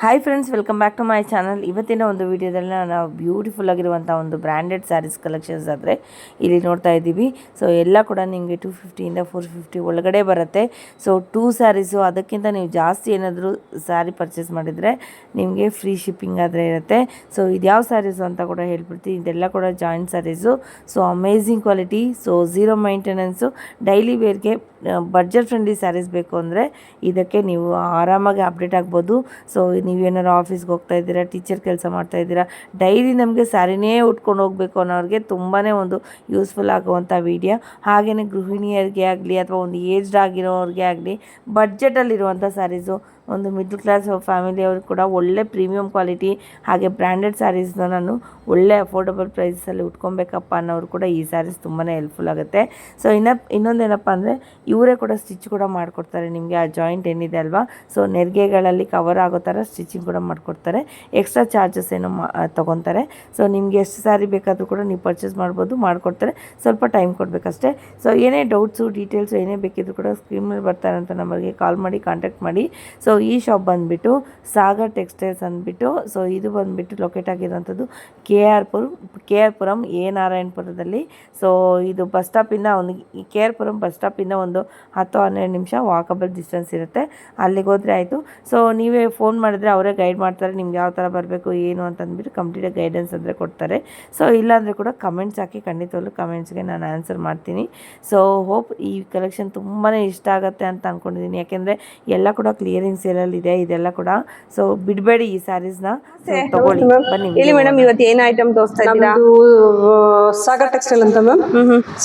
Hi friends, welcome back to my channel. ಇವತ್ತಿನ ಒಂದು ವಿಡಿಯೋದಲ್ಲಿ ನಾವು ಬ್ಯೂಟಿಫುಲ್ ಆಗಿರುವಂಥ ಒಂದು ಬ್ರ್ಯಾಂಡೆಡ್ ಸ್ಯಾರೀಸ್ ಕಲೆಕ್ಷನ್ಸ್ ಆದರೆ ಇಲ್ಲಿ ನೋಡ್ತಾ ಇದ್ದೀವಿ. ಸೊ ಎಲ್ಲ ಕೂಡ ನಿಮಗೆ 250 450 ಒಳಗಡೆ ಬರುತ್ತೆ. ಸೊ 2 ಸ್ಯಾರೀಸು ಅದಕ್ಕಿಂತ ನೀವು ಜಾಸ್ತಿ ಏನಾದರೂ ಸ್ಯಾರಿ ಪರ್ಚೇಸ್ ಮಾಡಿದರೆ ನಿಮಗೆ ಫ್ರೀ ಶಿಪ್ಪಿಂಗ್ ಆದರೆ ಇರುತ್ತೆ. ಸೊ ಇದು ಯಾವ ಸ್ಯಾರೀಸು ಅಂತ ಕೂಡ ಹೇಳ್ಬಿಡ್ತೀನಿ. ಇದೆಲ್ಲ ಕೂಡ joint saris. So amazing quality, so zero maintenance, daily ವೇರ್ಗೆ ಬಡ್ಜೆಟ್ ಫ್ರೆಂಡ್ಲಿ ಸ್ಯಾರೀಸ್ ಬೇಕು ಅಂದರೆ ಇದಕ್ಕೆ ನೀವು ಆರಾಮಾಗಿ ಅಪ್ಡೇಟ್ ಆಗ್ಬೋದು. ಸೊ ನೀವೇನಾದ್ರು ಆಫೀಸ್ಗೆ ಹೋಗ್ತಾ ಇದ್ದೀರಾ, ಟೀಚರ್ ಕೆಲಸ ಮಾಡ್ತಾ ಇದ್ದೀರಾ, ಡೈಲಿ ನಮಗೆ ಸ್ಯಾರಿನೇ ಉಟ್ಕೊಂಡು ಹೋಗಬೇಕು ಅನ್ನೋರಿಗೆ ತುಂಬಾ ಒಂದು ಯೂಸ್ಫುಲ್ ಆಗುವಂಥ ವಿಡಿಯೋ. ಹಾಗೆಯೇ ಗೃಹಿಣಿಯರಿಗೆ ಆಗಲಿ ಅಥವಾ ಒಂದು ಏಜ್ಡ್ ಆಗಿರೋರಿಗೆ ಆಗಲಿ ಬಡ್ಜೆಟಲ್ಲಿರುವಂಥ ಸ್ಯಾರೀಸು, ಒಂದು ಮಿಡ್ಲ್ ಕ್ಲಾಸ್ ಫ್ಯಾಮಿಲಿಯವ್ರಿಗೆ ಕೂಡ ಒಳ್ಳೆ ಪ್ರೀಮಿಯಂ ಕ್ವಾಲಿಟಿ ಹಾಗೆ ಬ್ರ್ಯಾಂಡೆಡ್ ಸ್ಯಾರೀಸ್ನ ನಾನು ಒಳ್ಳೆ ಅಫೋರ್ಡಬಲ್ ಪ್ರೈಸಲ್ಲಿ ಉಟ್ಕೊಬೇಕಪ್ಪ ಅನ್ನೋರು ಕೂಡ ಈ ಸ್ಯಾರೀಸ್ ತುಂಬಾ ಹೆಲ್ಪ್ಫುಲ್ ಆಗುತ್ತೆ. ಸೊ ಇನ್ನೊಂದೇನಪ್ಪ ಅಂದರೆ ಇವರೇ ಕೂಡ ಸ್ಟಿಚ್ ಕೂಡ ಮಾಡಿಕೊಡ್ತಾರೆ ನಿಮಗೆ. ಆ ಜಾಯಿಂಟ್ ಏನಿದೆ ಅಲ್ವಾ, ಸೊ ನೆರಿಗೆಗಳಲ್ಲಿ ಕವರ್ ಆಗೋ ಥರ ಸ್ಟಿಚಿಂಗ್ ಕೂಡ ಮಾಡಿಕೊಡ್ತಾರೆ. ಎಕ್ಸ್ಟ್ರಾ ಚಾರ್ಜಸ್ ಏನೋ ತೊಗೊತಾರೆ. ಸೊ ನಿಮಗೆ ಎಷ್ಟು ಸ್ಯಾರಿ ಬೇಕಾದರೂ ಕೂಡ ನೀವು ಪರ್ಚೇಸ್ ಮಾಡ್ಬೋದು, ಮಾಡಿಕೊಡ್ತಾರೆ. ಸ್ವಲ್ಪ ಟೈಮ್ ಕೊಡಬೇಕಷ್ಟೇ. ಸೊ ಏನೇ ಡೌಟ್ಸು ಡೀಟೇಲ್ಸು ಏನೇ ಬೇಕಿದ್ರು ಕೂಡ ಸ್ಕ್ರೀನ್ ಮೇಲೆ ಬರ್ತಾರೆ ಅಂತ ನಮಗೆ ಕಾಲ್ ಮಾಡಿ ಕಾಂಟ್ಯಾಕ್ಟ್ ಮಾಡಿ. ಸೊ ಈ ಶಾಪ್ ಬಂದುಬಿಟ್ಟು ಸಾಗರ್ ಟೆಕ್ಸ್ಟೈಲ್ಸ್ ಅಂದ್ಬಿಟ್ಟು, ಸೊ ಇದು ಬಂದುಬಿಟ್ಟು ಲೊಕೇಟ್ ಆಗಿರೋಂಥದ್ದು ಕೆ ಆರ್ ಪುರಂ ಎ ನಾರಾಯಣಪುರದಲ್ಲಿ. ಸೊ ಇದು ಬಸ್ ಸ್ಟಾಪಿಂದ ಒಂದು ಕೆ ಆರ್ ಪುರಂ ಬಸ್ ಸ್ಟಾಪಿಂದ ಒಂದು 10-12 ನಿಮಿಷ ವಾಕಬಲ್ ಡಿಸ್ಟೆನ್ಸ್ ಇರುತ್ತೆ. ಅಲ್ಲಿಗೆ ಹೋದರೆ ಆಯಿತು. ಸೊ ನೀವೇ ಫೋನ್ ಮಾಡಿದ್ರೆ ಅವರೇ ಗೈಡ್ ಮಾಡ್ತಾರೆ, ನಿಮ್ಗೆ ಯಾವ ಥರ ಬರಬೇಕು ಏನು ಅಂತಂದ್ಬಿಟ್ಟು ಕಂಪ್ಲೀಟಾಗಿ ಗೈಡೆನ್ಸ್ ಅಂದರೆ ಕೊಡ್ತಾರೆ. ಸೊ ಇಲ್ಲಾಂದರೆ ಕೂಡ ಕಮೆಂಟ್ಸ್ ಹಾಕಿ, ಖಂಡಿತವಾಗ್ಲೂ ಕಮೆಂಟ್ಸ್ಗೆ ನಾನು ಆನ್ಸರ್ ಮಾಡ್ತೀನಿ. ಸೊ ಹೋಪ್ ಈ ಕಲೆಕ್ಷನ್ ತುಂಬಾ ಇಷ್ಟ ಆಗುತ್ತೆ ಅಂತ ಅಂದ್ಕೊಂಡಿದ್ದೀನಿ. ಯಾಕೆಂದರೆ ಎಲ್ಲ ಕೂಡ ಕ್ಲಿಯರಿಂಗ್ ಸೇಲಲ್ಲಿದೆ ಇದೆಲ್ಲ ಕೂಡ. ಸೊ ಬಿಡಬೇಡಿ ಈ ಸ್ಯಾರೀಸ್ನ, ತಗೊಳ್ಳಿ. ಬನ್ನಿ ಹೇಳಿ ಮೇಡಮ್, ಇವತ್ತು ಏನು ಐಟಮ್ ತೋರಿಸ್ತಾ ಇದ್ದೀರಾ? ಸಾಗರ್ ಟೆಕ್ಸ್ಟೈಲ್ ಅಂತ ma'am.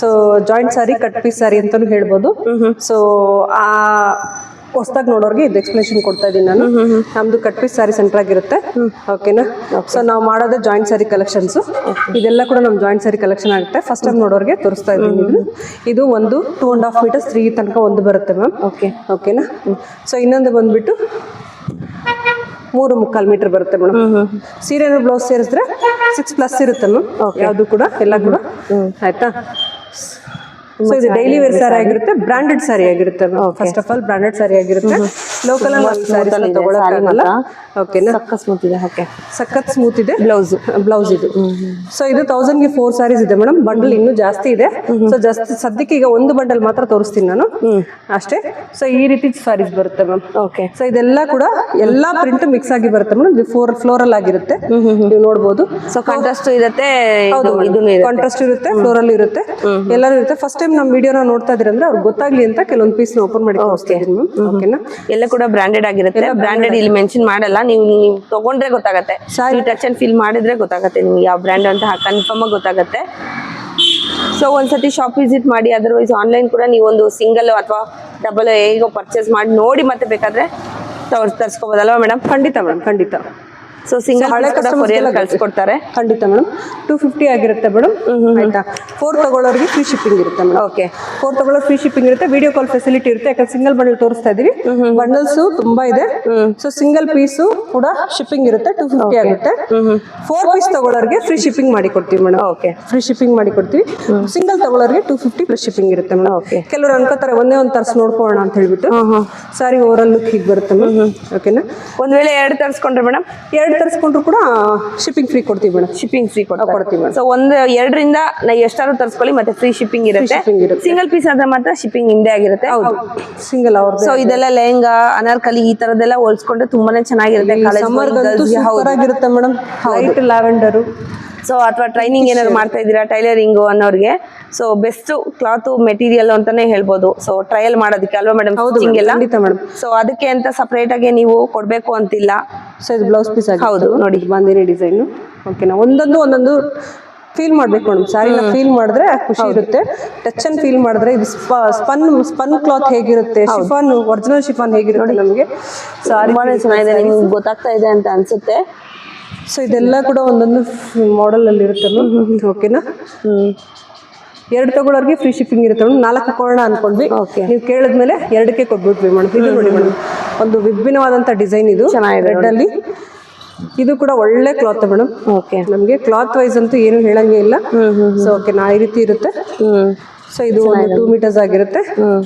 So joint sari, cut piece sari ಅಂತಾನು ಹೇಳ್ಬೋದು. ಸೊ ಆ ಹೊಸದಾಗಿ ನೋಡೋರಿಗೆ ಇದು ಎಕ್ಸ್ಪ್ಲೇಷನ್ ಕೊಡ್ತಾ ಇದ್ದೀನಿ ನಾನು. ನಮ್ದು ಕಟ್ ಪೀಸ್ ಸ್ಯಾರಿ ಸೆಂಟರ್ ಆಗಿರುತ್ತೆ. ಓಕೆನಾ? ಸೊ ನಾವು ಮಾಡೋದೇ ಜಾಯಿಂಟ್ ಸ್ಯಾರಿ ಕಲೆಕ್ಷನ್ಸ್. ಇದೆಲ್ಲ ಕೂಡ ನಮ್ಮ ಜಾಯಿಂಟ್ ಸ್ಯಾರಿ ಕಲೆಕ್ಷನ್ ಆಗುತ್ತೆ. ಫಸ್ಟ್ ಟೈಮ್ ನೋಡೋರಿಗೆ ತೋರಿಸ್ತಾ ಇದ್ದೀನಿ. ಇದು ಒಂದು 2.5 ಮೀಟರ್ಸ್ 3 ತನಕ ಒಂದು ಬರುತ್ತೆ ಮ್ಯಾಮ್. ಓಕೆನಾ? ಸೊ ಇನ್ನೊಂದು ಬಂದ್ಬಿಟ್ಟು 3.25 ಮೀಟರ್ ಬರುತ್ತೆ ಮೇಡಮ್. ಸೀರೆ ಬ್ಲೌಸ್ ಸೇರಿಸಿದ್ರೆ 6+ ಇರುತ್ತೆ ಮ್ಯಾಮ್. ಯಾವುದು ಕೂಡ ಎಲ್ಲ ಕೂಡ ಆಯ್ತಾ. ಸೊ ಇದು ಡೈಲಿ ವೇರ್ ಸ್ಯಾರಿ ಆಗಿರುತ್ತೆ, ಬ್ರಾಂಡೆಡ್ ಸ್ಯಾರಿ ಆಗಿರುತ್ತೆ. First of all branded sari ಆಗಿರುತ್ತೆ. ಲೋಕಲ್ ಸ್ಯಾರಿ ತಗೊಳಕ್ಕಾಗಲ್ಲ. ಓಕೆನಾ? ಸಖತ್ ಸ್ಮೂತ್ ಇದೆ. ಬ್ಲೌಸ್ ಇದು. ಸೊ ಇದು 1000ಗೆ 4 ಸ್ಯಾರೀಸ್ ಇದೆ ಮೇಡಮ್. ಬಂಡಲ್ ಇನ್ನೂ ಜಾಸ್ತಿ ಇದೆ. ಸೊ ಜಾಸ್ತಿ ಸದ್ಯಕ್ಕೆ ಈಗ ಒಂದು ಬಂಡಲ್ ಮಾತ್ರ ತೋರಿಸ್ತೀನಿ ನಾನು ಅಷ್ಟೇ. ಸೊ ಈ ರೀತಿ ಸ್ಯಾರೀಸ್ ಬರುತ್ತೆ ಮ್ಯಾಮ್. ಸೊ ಇದೆಲ್ಲ ಕೂಡ ಎಲ್ಲಾ ಪ್ರಿಂಟ್ ಮಿಕ್ಸ್ ಆಗಿ ಬರುತ್ತೆ ಮೇಡಮ್. ಫ್ಲೋರಲ್ ಆಗಿರುತ್ತೆ, ನೀವು ನೋಡ್ಬೋದು. ಸೊ ಕಾಂಟ್ರಾಸ್ಟ್ ಇರುತ್ತೆ, ಕಾಂಟ್ರಾಸ್ಟ್ ಇರುತ್ತೆ, ಫ್ಲೋರಲ್ ಇರುತ್ತೆ, ಎಲ್ಲರೂ ಇರುತ್ತೆ. ಫಸ್ಟ್ ಟೈಮ್ ನಮ್ಮ ವಿಡಿಯೋನ ನೋಡ್ತಾ ಇದ್ರೆ ಅಂದ್ರೆ ಅವ್ರಿಗೆ ಗೊತ್ತಾಗ್ಲಿ ಅಂತ ಕೆಲವೊಂದು ಪೀಸ್ ಓಪನ್ ಮಾಡಿ ಓಕೆನಾ. ಎಲ್ಲ ಕೂಡ ಬ್ರಾಂಡೆಡ್ ಆಗಿರುತ್ತೆ. ಬ್ರಾಂಡೆಡ್ ಇಲ್ಲಿ ಮೆನ್ಷನ್ ಮಾಡಲ್ಲ, ನೀವು ತಗೊಂಡ್ರೆ ಗೊತ್ತಾಗತ್ತೆ. ಟಚ್ ಅಂಡ್ ಫೀಲ್ ಮಾಡಿದ್ರೆ ಗೊತ್ತಾಗತ್ತೆ ನಿಮ್ಗೆ ಯಾವ ಬ್ರ್ಯಾಂಡ್ ಅಂತ ಕನ್ಫರ್ಮ್ ಆಗಿ ಗೊತ್ತಾಗತ್ತೆ. ಸೊ ಒಂದ್ಸತಿ ಶಾಪ್ ವಿಸಿಟ್ ಮಾಡಿ, ಅದರ್ವೈಸ್ ಆನ್ಲೈನ್ ಕೂಡ ನೀವು ಒಂದು ಸಿಂಗಲ್ ಅಥವಾ ಡಬಲ್ ಹೇಗೋ ಪರ್ಚೇಸ್ ಮಾಡಿ ನೋಡಿ ಮತ್ತೆ ಬೇಕಾದ್ರೆ ತರಿಸ್ಕೋಬೋದಲ್ವಾ ಮೇಡಮ್? ಖಂಡಿತ ಮೇಡಮ್, ಖಂಡಿತ. ಸೊ ಸಿಂಗಲ್ ಹಳೆ ಕೊರಿಯರ್ ಕಳ್ಸಿಕೊಡ್ತಾರೆ. ಖಂಡಿತ ಮೇಡಮ್. 250 ಆಗಿರುತ್ತೆ ಮೇಡಮ್. ಆಯ್ತಾ? 4 ತಗೊಳ್ಳೋರಿಗೆ ಫ್ರೀ ಶಿಪ್ಪಿಂಗ್ ಇರುತ್ತೆ ಮೇಡಮ್. 4 ತಗೊಳ್ಳೋರು ಫ್ರೀ ಶಿಪ್ಪಿಂಗ್ ಇರುತ್ತೆ. ವಿಡಿಯೋ ಕಾಲ್ ಫೆಸಿಲಿಟಿ ಇರುತ್ತೆ. ಯಾಕಂದ್ರೆ ಸಿಂಗಲ್ ಬಂಡಲ್ ತೋರಿಸ್ತಾ ಇದೀವಿ. ಬಂಡಲ್ಸ್ ತುಂಬಾ ಇದೆ. ಸೊ ಸಿಂಗಲ್ ಪೀಸು ಕೂಡ ಶಿಪ್ಪಿಂಗ್ ಇರುತ್ತೆ. 250 ಆಗುತ್ತೆ. 4 ಪೀಸ್ ತಗೊಳ್ಳೋರಿಗೆ ಫ್ರೀ ಶಿಪ್ಪಿಂಗ್ ಮಾಡಿ ಕೊಡ್ತೀವಿ ಮೇಡಮ್. ಫ್ರೀ ಶಿಪ್ಪಿಂಗ್ ಮಾಡಿ ಕೊಡ್ತೀವಿ. ಸಿಂಗಲ್ ತಗೊಳ್ಳೋರಿಗೆ 250 ಪ್ಲಸ್ ಶಿಪ್ಪಿಂಗ್ ಇರುತ್ತೆ ಮೇಡಮ್. ಕೆಲವರು ಅನ್ಕೋತಾರೆ ಒಂದೇ ಒಂದು ತರ್ಸ್ ನೋಡ್ಕೊಳ್ಳೋಣ ಅಂತ ಹೇಳ್ಬಿಟ್ಟು. ಸಾರಿ ಓವರಾಲ್ ಲುಕ್ ಹೀಗೆ ಬರುತ್ತೆ ಮೇಡಮ್. ಓಕೆನಾ? ಒಂದ್ ವೇಳೆ 2 ತರಿಸ್ಕೊಂಡ್ರೆ ಮೇಡಮ್, 2 ತರಿಸ್ಕೊಂಡ್ರು ಕೂಡ ಶಿಪ್ಪಿಂಗ್ ಫ್ರೀ ಕೊಡ್ತೀವಿ ಮೇಡಮ್. ಶಿಪ್ಪಿಂಗ್ ಫ್ರೀ ಕೊಡ್ತೀವಿ ಮೇಡಮ್. ಸೊ ಒಂದು 2ರಿಂದ ಎಷ್ಟಾದ್ರು ತರಿಸ್ಕೊಳ್ಳಿ, ಮತ್ತೆ ಫ್ರೀ ಶಿಪ್ಪಿಂಗ್ ಇರುತ್ತೆ. ಸಿಂಗಲ್ ಪೀಸ್ ಆದ್ರೆ ಮಾತ್ರ ಶಿಪ್ಪಿಂಗ್ ಹಿಂದೆ ಆಗಿರುತ್ತೆ. ಸಿಂಗಲ್ ಅವ್ರದ್ದು. ಸೊ ಇದೆಲ್ಲ ಲೆಹಂಗಾ, ಅನಾರ್ಕಲಿ ಈ ತರದೆಲ್ಲ ಹೋಲ್ಸ್ಕೊಂಡ್ರೆ ತುಂಬಾನೇ ಚೆನ್ನಾಗಿರುತ್ತೆ. ಆಗಿರುತ್ತೆ ಮೇಡಮ್. White lavender. ಸೊ ಅಥವಾ ಟ್ರೈನಿಂಗ್ ಏನಾದ್ರು ಮಾಡ್ತಾ ಇದ್ದೀರಾ, ಟೈಲರಿಂಗು ಅನ್ನೋರಿಗೆ ಸೊ ಬೆಸ್ಟ್ ಕ್ಲಾತ್ ಮೆಟೀರಿಯಲ್ ಅಂತಾನೆ ಹೇಳ್ಬೋದು. ಸೊ ಟ್ರಯಲ್ ಮಾಡೋದಕ್ಕೆ ಅಲ್ವಾ ಮೇಡಮ್? ಸೊ ಅದಕ್ಕೆ ಅಂತ ಸಪರೇಟ್ ಆಗಿ ನೀವು ಕೊಡ್ಬೇಕು ಅಂತಿಲ್ಲ. ಸೊ ಇದು ಬ್ಲೌಸ್ ಪೀಸ್ ಆಗಿ. ಹೌದು ನೋಡಿ, ಬಾಂದಿನಿ ಡಿಸೈನ್. ಓಕೆನಾ? ಒಂದೊಂದು ಫೀಲ್ ಮಾಡ್ಬೇಕು ಮೇಡಮ್. ಸ್ಯಾರಿನ ಫೀಲ್ ಮಾಡಿದ್ರೆ ಖುಷಿ ಇರುತ್ತೆ. ಟಚ್ ಅಂಡ್ ಫೀಲ್ ಮಾಡಿದ್ರೆ ಇದು ಸ್ಪನ್ ಕ್ಲಾತ್ ಹೇಗಿರುತ್ತೆ, ಶಿಫಾನ್, ಒರಿಜಿನಲ್ ಶಿಫಾನ್ ಹೇಗಿರುತ್ತೆ ನಮಗೆ ಸಾರಿ ಚೆನ್ನಾಗಿದೆ. ನಿಮ್ಗೆ ಗೊತ್ತಾಗ್ತಾ ಇದೆ ಅಂತ ಅನ್ಸುತ್ತೆ. ಸೊ ಇದೆಲ್ಲ ಕೂಡ ಒಂದೊಂದು ಮಾಡೆಲ್ ಅಲ್ಲಿ ಇರುತ್ತೆ. ಓಕೆನಾ? 2 ತಗೊಳ್ಳೋರಿಗೆ ಫ್ರೀ ಶಿಪ್ಪಿಂಗ್ ಇರುತ್ತೆ ಮೇಡಮ್. 4 ಕೊಡೋಣ ಅನ್ಕೊಂಡ್ವಿ, ನೀವು ಕೇಳಿದ್ಮೇಲೆ 2ಕ್ಕೆ ಕೊಟ್ಬಿಟ್ವಿ ಮೇಡಮ್. ಇದು ನೋಡಿ ಮೇಡಮ್, ಒಂದು ವಿಭಿನ್ನವಾದಂತ ಡಿಸೈನ್ ಇದು ರೆಡ್ ಅಲ್ಲಿ. ಇದು ಕೂಡ ಒಳ್ಳೆ ಕ್ಲಾತ್ ಮೇಡಮ್. ನಮ್ಗೆ ಕ್ಲಾತ್ ವೈಸ್ ಅಂತೂ ಏನು ಹೇಳಂಗೆ ಇಲ್ಲ. ಸೊ ಓಕೆನಾ? ಈ ರೀತಿ ಇರುತ್ತೆ. ಸೊ ಇದು ಒಂದು 2 ಮೀಟರ್ಸ್ ಆಗಿರುತ್ತೆ.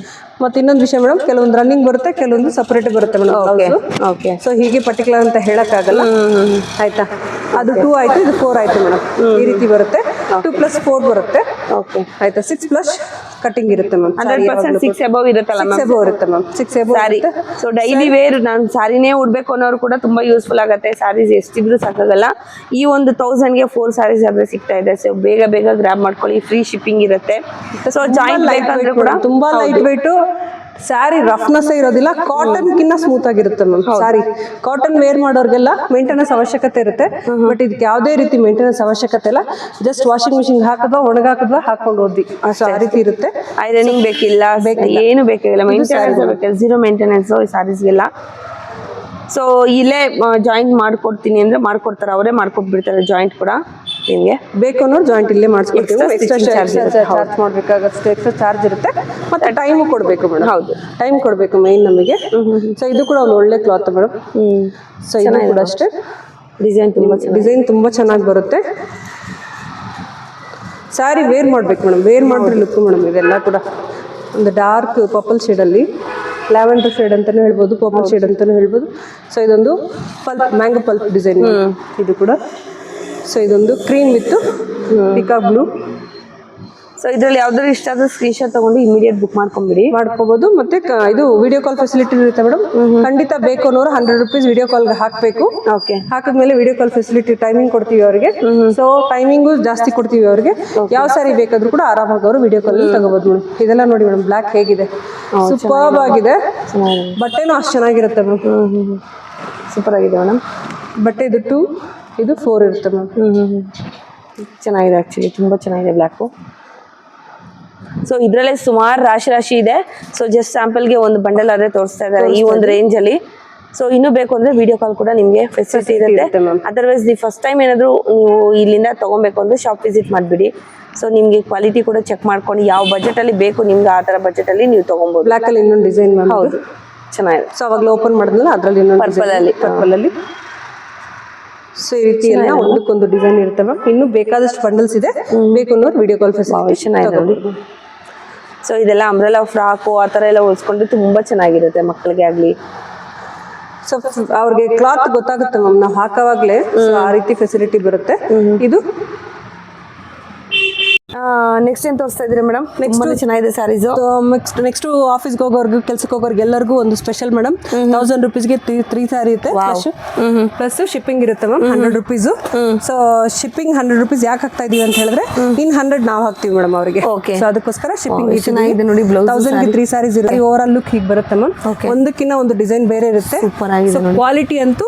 ಮತ್ತೆ ಇನ್ನೊಂದು ವಿಷಯ ಮೇಡಮ್, ಕೆಲವೊಂದು ರನ್ನಿಂಗ್ ಬರುತ್ತೆ, ಕೆಲವೊಂದು ಸಪರೇಟ್ ಬರುತ್ತೆ ಮೇಡಮ್. ಓಕೆ. ಸೊ ಹೀಗೆ ಪರ್ಟಿಕ್ಯುಲರ್ ಅಂತ ಹೇಳಕ್ಕಾಗಲ್ಲ. ಆಯ್ತಾ, ಅದು 2 ಆಯ್ತು, ಇದು 4 ಆಯ್ತು ಮೇಡಮ್. ಈ ರೀತಿ ಬರುತ್ತೆ. 2+4 ಬರುತ್ತೆ. ಓಕೆ. ಆಯ್ತಾ, 6+ ಕಟಿಂಗ್ ಇರುತ್ತೆ ಮ್ಯಾಮ್. 100% 6 above ಇರುತ್ತಲ್ಲ ಮ್ಯಾಮ್. 6 above ಇರುತ್ತೆ ಮ್ಯಾಮ್. 6 above ಸಾರಿ. ಸೊ ಡೈಲಿ ವೇರ್ ನಾನು ಸಾರಿನೇ ಉಡ್ಬೇಕು ಅನ್ನೋರು ಕೂಡ ತುಂಬಾ ಯೂಸ್ಫುಲ್ ಆಗುತ್ತೆ. ಸಾರೀಸ್ ಎಷ್ಟಿದ್ರು ಸಾಕಾಗಲ್ಲ. ಈ ಒಂದು 1000ಗೆ 4 ಸಾರೀಸ್ ಆದ್ರೆ ಸಿಗ್ತಾ ಇದೆ. ಸೊ ಬೇಗ ಗ್ರಾಬ್ ಮಾಡ್ಕೊಳ್ಳಿ, ಫ್ರೀ ಶಿಪ್ಪಿಂಗ್ ಇರುತ್ತೆ. ಸೊ ಜಾಯಿಂಟ್ ಬೇಕಂದ್ರೆ ಕೂಡ ತುಂಬಾ ಲೈಟ್ ವೆಯ್ಟ್ ಸ್ಯಾರಿ, ರಫ್ನೆಸ್ ಇರೋದಿಲ್ಲ. ಕಾಟನ್ ಕಿನ್ನ ಸ್ಮೂತ್ ಆಗಿರುತ್ತೆ ma'am sorry. Cotton wear ಮಾಡೋರ್ಗೆಲ್ಲ maintenance ಅವಶ್ಯಕತೆ ಇರುತ್ತೆ, ಬಟ್ ಇದಕ್ಕೆ ಯಾವುದೇ ರೀತಿ ಮೇಂಟೆನೆನ್ಸ್ ಅವಶ್ಯಕತೆ ಇಲ್ಲ. ಜಸ್ಟ್ ವಾಷಿಂಗ್ ಮಿಷಿನ್ ಹಾಕಿದ್ವಾ, ಒಣಗಾಕಿದ್ವಾ, ಹಾಕೊಂಡು ಓದಿ, ಆ ರೀತಿ ಇರುತ್ತೆ. ಐರನಿಂಗ್ ಬೇಕಿಲ್ಲ, ಏನು ಬೇಕಾಗಿಲ್ಲ. ಮೇಂಟೆನೆನ್ಸ್ ಬೇಕಿಲ್ಲ, 0 ಮೇಂಟೆನೆನ್ಸ್ ಈ ಸಾರೀಸ್ಗೆಲ್ಲ. ಸೊ ಇಲ್ಲೇ ಜಾಯಿಂಟ್ ಮಾಡ್ಕೊಡ್ತೀನಿ ಅಂದ್ರೆ ಮಾಡ್ಕೊಡ್ತಾರೆ, ಅವರೇ ಮಾಡ್ಕೊಟ್ಬಿಡ್ತಾರೆ ಜಾಯಿಂಟ್ ಕೂಡ. ನಿಮಗೆ ಬೇಕು ಅನ್ನೋರು ಜಾಯಿಂಟ್ ಇಲ್ಲೇ ಮಾಡಿಸ್ಕೊಡ್ತೀವಿ. ಎಕ್ಸ್ಟ್ರಾ ಚಾರ್ಜ್ ಮಾಡಬೇಕಾಗಷ್ಟು ಎಕ್ಸ್ಟ್ರಾ ಚಾರ್ಜ್ ಇರುತ್ತೆ. ಮತ್ತೆ ಟೈಮು ಕೊಡಬೇಕು ಮೇಡಮ್. ಹೌದು, ಟೈಮ್ ಕೊಡಬೇಕು ಮೈನ್ ನಮಗೆ. ಸೊ ಇದು ಕೂಡ ಒಂದು ಒಳ್ಳೆ ಕ್ಲಾತ್ ಮೇಡಮ್. ಸೊ ಇದು ಕೂಡ ಅಷ್ಟೇ ಡಿಸೈನ್ ತುಂಬಾ ಚೆನ್ನಾಗಿ ಬರುತ್ತೆ. ಸ್ಯಾರಿ ವೇರ್ ಮಾಡ್ಬೇಕು ಮೇಡಮ್, ವೇರ್ ಮಾಡಿದ್ರೆ ಲುಕ್ ಮೇಡಮ್. ಇದೆಲ್ಲ ಕೂಡ ಒಂದು ಡಾರ್ಕ್ ಪರ್ಪಲ್ ಶೇಡಲ್ಲಿ, ಲ್ಯಾವೆಂಡರ್ ಶೇಡ್ ಅಂತಾನೆ ಹೇಳ್ಬೋದು, ಪರ್ಪಲ್ ಶೇಡ್ ಅಂತಾನೆ ಹೇಳ್ಬೋದು. ಸೊ ಇದೊಂದು ಪಲ್ಪ್, ಮ್ಯಾಂಗೋ ಪಲ್ಪ್ ಡಿಸೈನ್ ಇದು ಕೂಡ. ಸೊ ಇದೊಂದು cream with peacock blue. So ಇದ್ರಲ್ಲಿ ಯಾವ್ದಾದ್ರು ಇಷ್ಟ ಆದ್ರೂ ಸ್ಕ್ರೀನ್ ಶಾಟ್ ತಗೊಂಡು ಇಮಿಡಿಯೇಟ್ ಬುಕ್ ಮಾಡ್ಕೋಬಹುದು. ಮತ್ತೆ ಇದು ವಿಡಿಯೋ ಕಾಲ್ ಫೆಸಿಲಿಟಿ ಇರುತ್ತೆ ಮೇಡಮ್. ಖಂಡಿತ ಬೇಕು ಅನ್ನೋರು 100 rupees ವಿಡಿಯೋ ಕಾಲ್ಗೆ ಹಾಕಬೇಕು. ಓಕೆ. ಹಾಕಿದ್ಮೇಲೆ ವಿಡಿಯೋ ಕಾಲ್ ಫೆಸಿಲಿಟಿ ಟೈಮಿಂಗ್ ಕೊಡ್ತೀವಿ ಅವರಿಗೆ. ಸೊ ಟೈಮಿಂಗು ಜಾಸ್ತಿ ಕೊಡ್ತೀವಿ ಅವ್ರಿಗೆ. ಯಾವ ಸಾರಿ ಬೇಕಾದ್ರೂ ಕೂಡ ಆರಾಮಾಗಿ ಅವರು ವಿಡಿಯೋ ಕಾಲ್ ತಗೋಬಹುದು ಮೇಡಮ್. ಇದೆಲ್ಲ ನೋಡಿ ಮೇಡಮ್, ಬ್ಲಾಕ್ ಹೇಗಿದೆ, ಸೂಪರ್ಬ್ ಆಗಿದೆ. ಬಟ್ಟೆನೂ ಅಷ್ಟು ಚೆನ್ನಾಗಿರುತ್ತೆ ಮೇಡಮ್. ಸೂಪರ್ ಆಗಿದೆ ಮೇಡಮ್. ಬಟ್ಟೆ ಇದು 2, ಇದು 4 ಇರುತ್ತೆ ಮ್ಯಾಮ್. ಚೆನ್ನಾಗಿದೆ, ಆ್ಯಕ್ಚುಲಿ ತುಂಬ ಚೆನ್ನಾಗಿದೆ ಬ್ಲ್ಯಾಕು. ಸೊ ಇದರಲ್ಲೇ ಸುಮಾರು ರಾಶಿ ಇದೆ. ಸೊ ಜಸ್ಟ್ ಸ್ಯಾಂಪಲ್ಗೆ ಒಂದು ಬಂಡಲ್ ಆದರೆ ತೋರಿಸ್ತಾ ಇದ್ದಾರೆ ಈ ಒಂದು ರೇಂಜಲ್ಲಿ. ಸೊ ಇನ್ನೂ ಬೇಕು ಅಂದರೆ ವಿಡಿಯೋ ಕಾಲ್ ಕೂಡ ನಿಮಗೆ ಫೆಸಿಲಿಟಿ ಇರುತ್ತೆ. ಅದರ್ವೈಸ್ ನೀವು ಫಸ್ಟ್ ಟೈಮ್ ಏನಾದರೂ ನೀವು ಇಲ್ಲಿಂದ ತೊಗೊಬೇಕು ಅಂದರೆ ಶಾಪ್ ವಿಸಿಟ್ ಮಾಡಿಬಿಡಿ. ಸೊ ನಿಮಗೆ ಕ್ವಾಲಿಟಿ ಕೂಡ ಚೆಕ್ ಮಾಡ್ಕೊಂಡು ಯಾವ ಬಜೆಟಲ್ಲಿ ಬೇಕು ನಿಮ್ಗೆ ಆ ಥರ ಬಜೆಟಲ್ಲಿ ನೀವು ತೊಗೊಬೋದು. ಬ್ಲ್ಯಾಕಲ್ಲಿ ಇನ್ನೊಂದು ಡಿಸೈನ್ ಮ್ಯಾಮ್. ಹೌದು, ಚೆನ್ನಾಗಿದೆ. ಸೊ ಅವಾಗಲೇ ಓಪನ್ ಮಾಡಿದ್ಮೇಲೆ ಅದರಲ್ಲಿ ಇನ್ನೊಂದು ಪರ್ಪಲಲ್ಲಿ. ಸೊ ಈ ರೀತಿ ಎಲ್ಲ ಒಂದಕ್ಕೊಂದು ಡಿಸೈನ್ ಇರುತ್ತೆ ಮ್ಯಾಮ್. ಇನ್ನೂ ಬೇಕಾದಷ್ಟು ಬಂಡಲ್ಸ್ ಇದೆ, ಬೇಕು ಅನ್ನೋರು ವಿಡಿಯೋ ಕಾಲ್ ಫೆಸಿಲಿಟಿ ನೋಡಿ. ಸೊ ಇದೆಲ್ಲ ಅಂಬ್ರೆಲಾ ಫ್ರಾಕು ಆ ಥರ ಎಲ್ಲ ಹೊಲ್ಸ್ಕೊಂಡ್ರೆ ತುಂಬ ಚೆನ್ನಾಗಿರುತ್ತೆ ಮಕ್ಕಳಿಗೆ ಆಗಲಿ. ಸೊ ಅವ್ರಿಗೆ ಕ್ಲಾತ್ ಗೊತ್ತಾಗುತ್ತೆ ಮ್ಯಾಮ್, ನಾವು ಹಾಕೋವಾಗಲೇ ಆ ರೀತಿ ಫೆಸಿಲಿಟಿ ಬರುತ್ತೆ. ಇದು ನೆಕ್ಸ್ಟ್ ಏನು ತೋರಿಸ್ತಾ ಇದ್ದೀರಾ ಮೇಡಮ್? ನೆಕ್ಸ್ಟ್ ಚೆನ್ನಾಗಿದೆ ಸ್ಯಾರೀಸು. ನೆಕ್ಸ್ಟ್ ಆಫೀಸ್ಗೆ ಹೋಗೋರ್ಗು, ಕೆಲ್ಸಕ್ಕೆ ಹೋಗೋರ್ಗೆ ಎಲ್ಲರಿಗೂ ಒಂದು ಸ್ಪೆಷಲ್ ಮೇಡಮ್. 1000 rupeesಗೆ 3 ಸ್ಯಾರಿ ಇರುತ್ತೆ. ಪ್ಲಸ್ ಶಿಪ್ಪಿಂಗ್ ಇರುತ್ತೆ ma'am 100 rupees. So shipping 100 rupees ಯಾಕೆ ಹಾಕ್ತಾ ಇದೀವಿ ಅಂತ ಹೇಳಿದ್ರೆ, ಇನ್ 100 ನಾವು ಹಾಕ್ತೀವಿ ಮೇಡಮ್ ಅವರಿಗೆ. ಸೊ ಅದಕ್ಕೋಸ್ಕರ ಶಿಪ್ಪಿಂಗ್ ಚೆನ್ನಾಗಿದೆ ನೋಡಿ. ಬ್ಲೌಸ್ 1000ಗೆ 3 ಸ್ಯಾರೀಸ್ ಇರುತ್ತೆ. ಓವರ್ ಆಲ್ ಲುಕ್ ಹೀಗೆ ಬರುತ್ತೆ ಮ್ಯಾಮ್. ಒಂದಕ್ಕಿಂತ ಒಂದು ಡಿಸೈನ್ ಬೇರೆ ಇರುತ್ತೆ. ಕ್ವಾಲಿಟಿ ಅಂತೂ